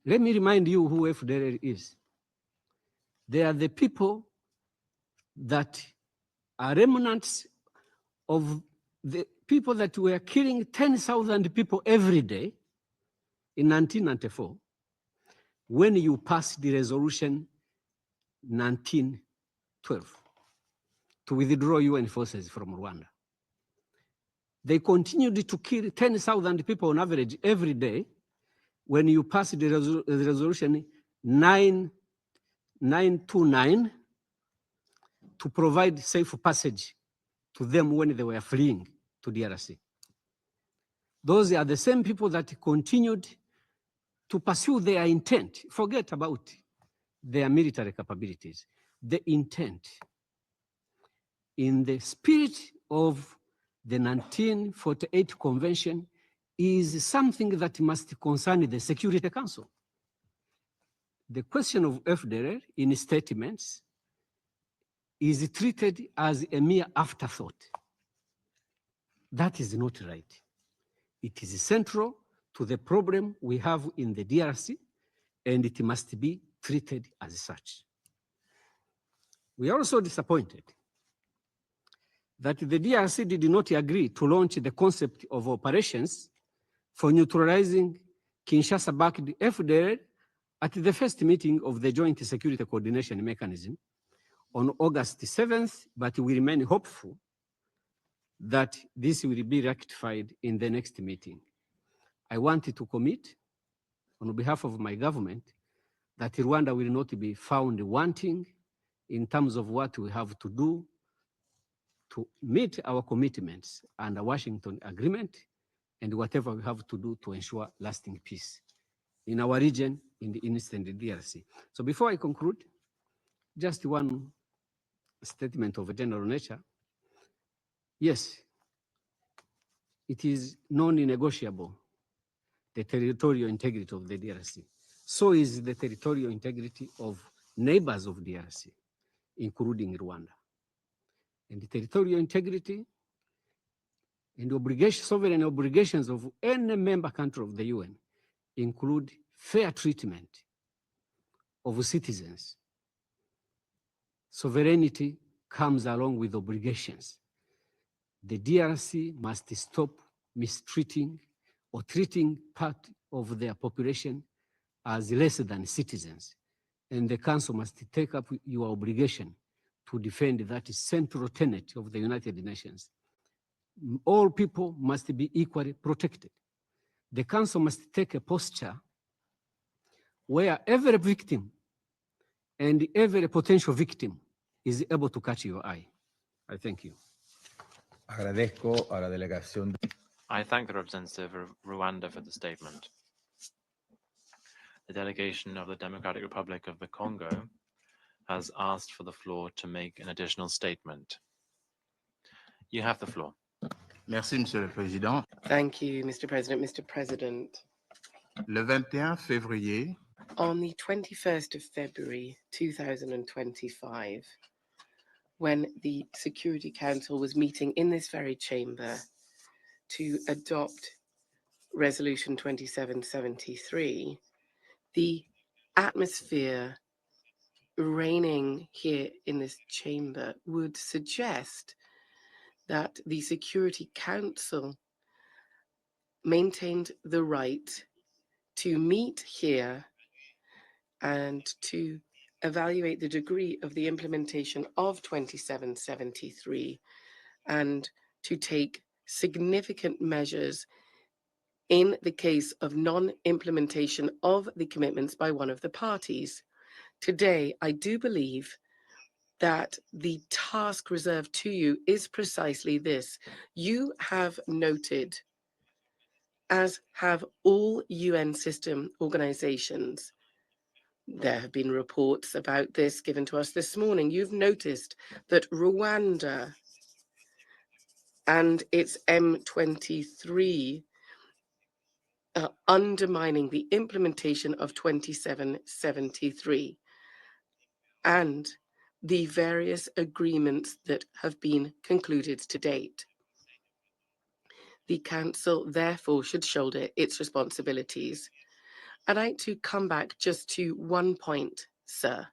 Let me remind you who FDLR is. They are the people that are remnants of the people that were killing 10,000 people every day in 1994, when you passed the resolution 1912 to withdraw UN forces from Rwanda. They continued to kill 10,000 people on average every day when you passed the resolution 929 to provide safe passage to them when they were fleeing to DRC. Those are the same people that continued to pursue their intent. Forget about their military capabilities. The intent, in the spirit of the 1948 Convention, is something that must concern the Security Council. The question of FDLR in statements is treated as a mere afterthought. That is not right. It is central to the problem we have in the DRC, and it must be treated as such. We are also disappointed that the DRC did not agree to launch the concept of operations for neutralizing Kinshasa-backed FDLR at the first meeting of the Joint Security Coordination Mechanism on August 7th, but we remain hopeful that this will be rectified in the next meeting. I wanted to commit on behalf of my government that Rwanda will not be found wanting in terms of what we have to do to meet our commitments under Washington Agreement and whatever we have to do to ensure lasting peace in our region, in the Eastern DRC. So before I conclude, just one statement of a general nature. Yes, it is non-negotiable, the territorial integrity of the DRC. So is the territorial integrity of neighbors of DRC, including Rwanda. And the territorial integrity and sovereign obligations of any member country of the UN include fair treatment of citizens. Sovereignty comes along with obligations. The DRC must stop mistreating or treating of their population as less than citizens. And the Council must take up your obligation to defend that central tenet of the United Nations. All people must be equally protected. The Council must take a posture where every victim and every potential victim is able to catch your eye. I thank you. Agradezco a la delegación. I thank the representative of Rwanda for the statement. The delegation of the Democratic Republic of the Congo has asked for the floor to make an additional statement. You have the floor. Merci, Monsieur le Président. Thank you, Mr. President. Mr. President, Le 21 février, on the 21st of February 2025, when the Security Council was meeting in this very chamber to adopt Resolution 2773, the atmosphere reigning here in this chamber would suggest that the Security Council maintained the right to meet here and to evaluate the degree of the implementation of 2773 and to take significant measures in the case of non-implementation of the commitments by one of the parties. Today, I do believe that the task reserved to you is precisely this. You have noted, as have all UN system organizations, there have been reports about this given to us this morning. You've noticed that Rwanda and its M23 are undermining the implementation of 2773 and the various agreements that have been concluded to date. The Council, therefore, should shoulder its responsibilities. I'd like to come back just to one point, sir.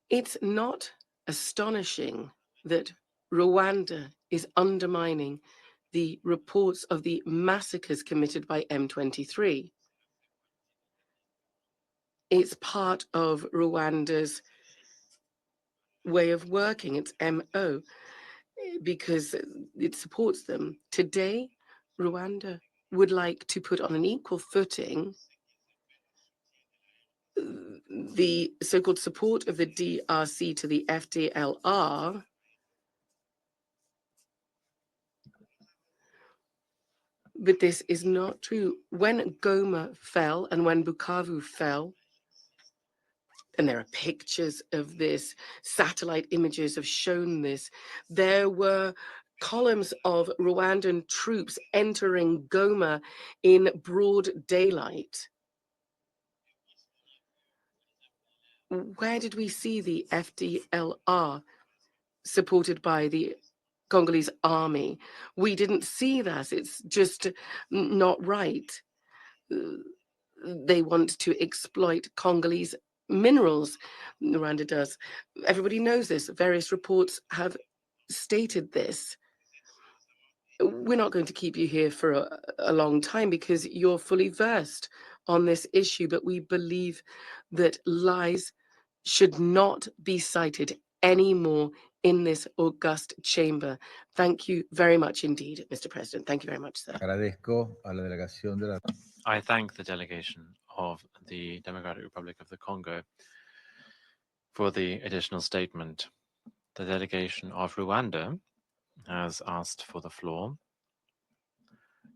It's not astonishing that Rwanda is undermining the reports of the massacres committed by M23. It's part of Rwanda's way of working, its MO, because it supports them. Today, Rwanda would like to put on an equal footing the so-called support of the DRC to the FDLR, but this is not true. When Goma fell and when Bukavu fell, and there are pictures of this, satellite images have shown this, there were columns of Rwandan troops entering Goma in broad daylight. Where did we see the FDLR supported by the Congolese army? We didn't see that. It's just not right. They want to exploit Congolese minerals. Rwanda does. Everybody knows this. Various reports have stated this. We're not going to keep you here for a long time because you're fully versed on this issue, but we believe that lies should not be cited anymore in this august chamber. Thank you very much indeed, Mr. President. Thank you very much, sir. Agradezco a la delegación de la. I thank the delegation of the Democratic Republic of the Congo for the additional statement. The delegation of Rwanda has asked for the floor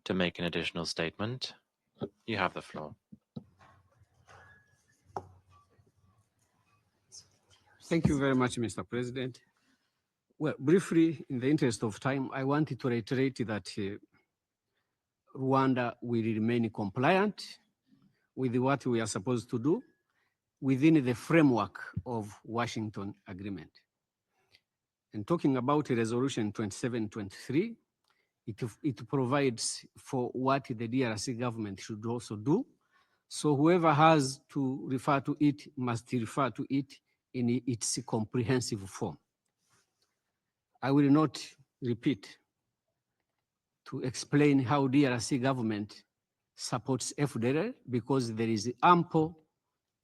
to make an additional statement. You have the floor. Thank you very much, Mr. President. Well, briefly, in the interest of time, I wanted to reiterate that Rwanda will remain compliant with what we are supposed to do within the framework of Washington Agreement. And talking about Resolution 2723, it provides for what the DRC government should also do. So whoever has to refer to it must refer to it in its comprehensive form. I will not repeat to explain how DRC government supports FDLR because there is ample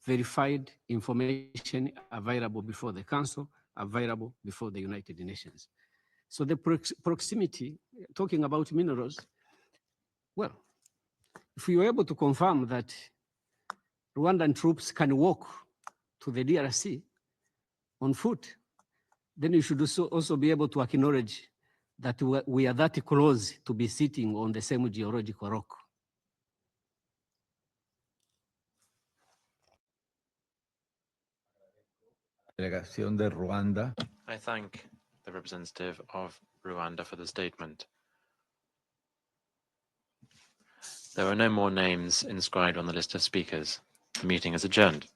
verified information available before the Council, available before the United Nations. So the proximity, talking about minerals, well, if we were able to confirm that Rwandan troops can walk to the DRC on foot, then you should also be able to acknowledge that we are that close to be sitting on the same geological rock. Delegación de Ruanda. I thank the representative of Rwanda for the statement. There are no more names inscribed on the list of speakers. The meeting is adjourned.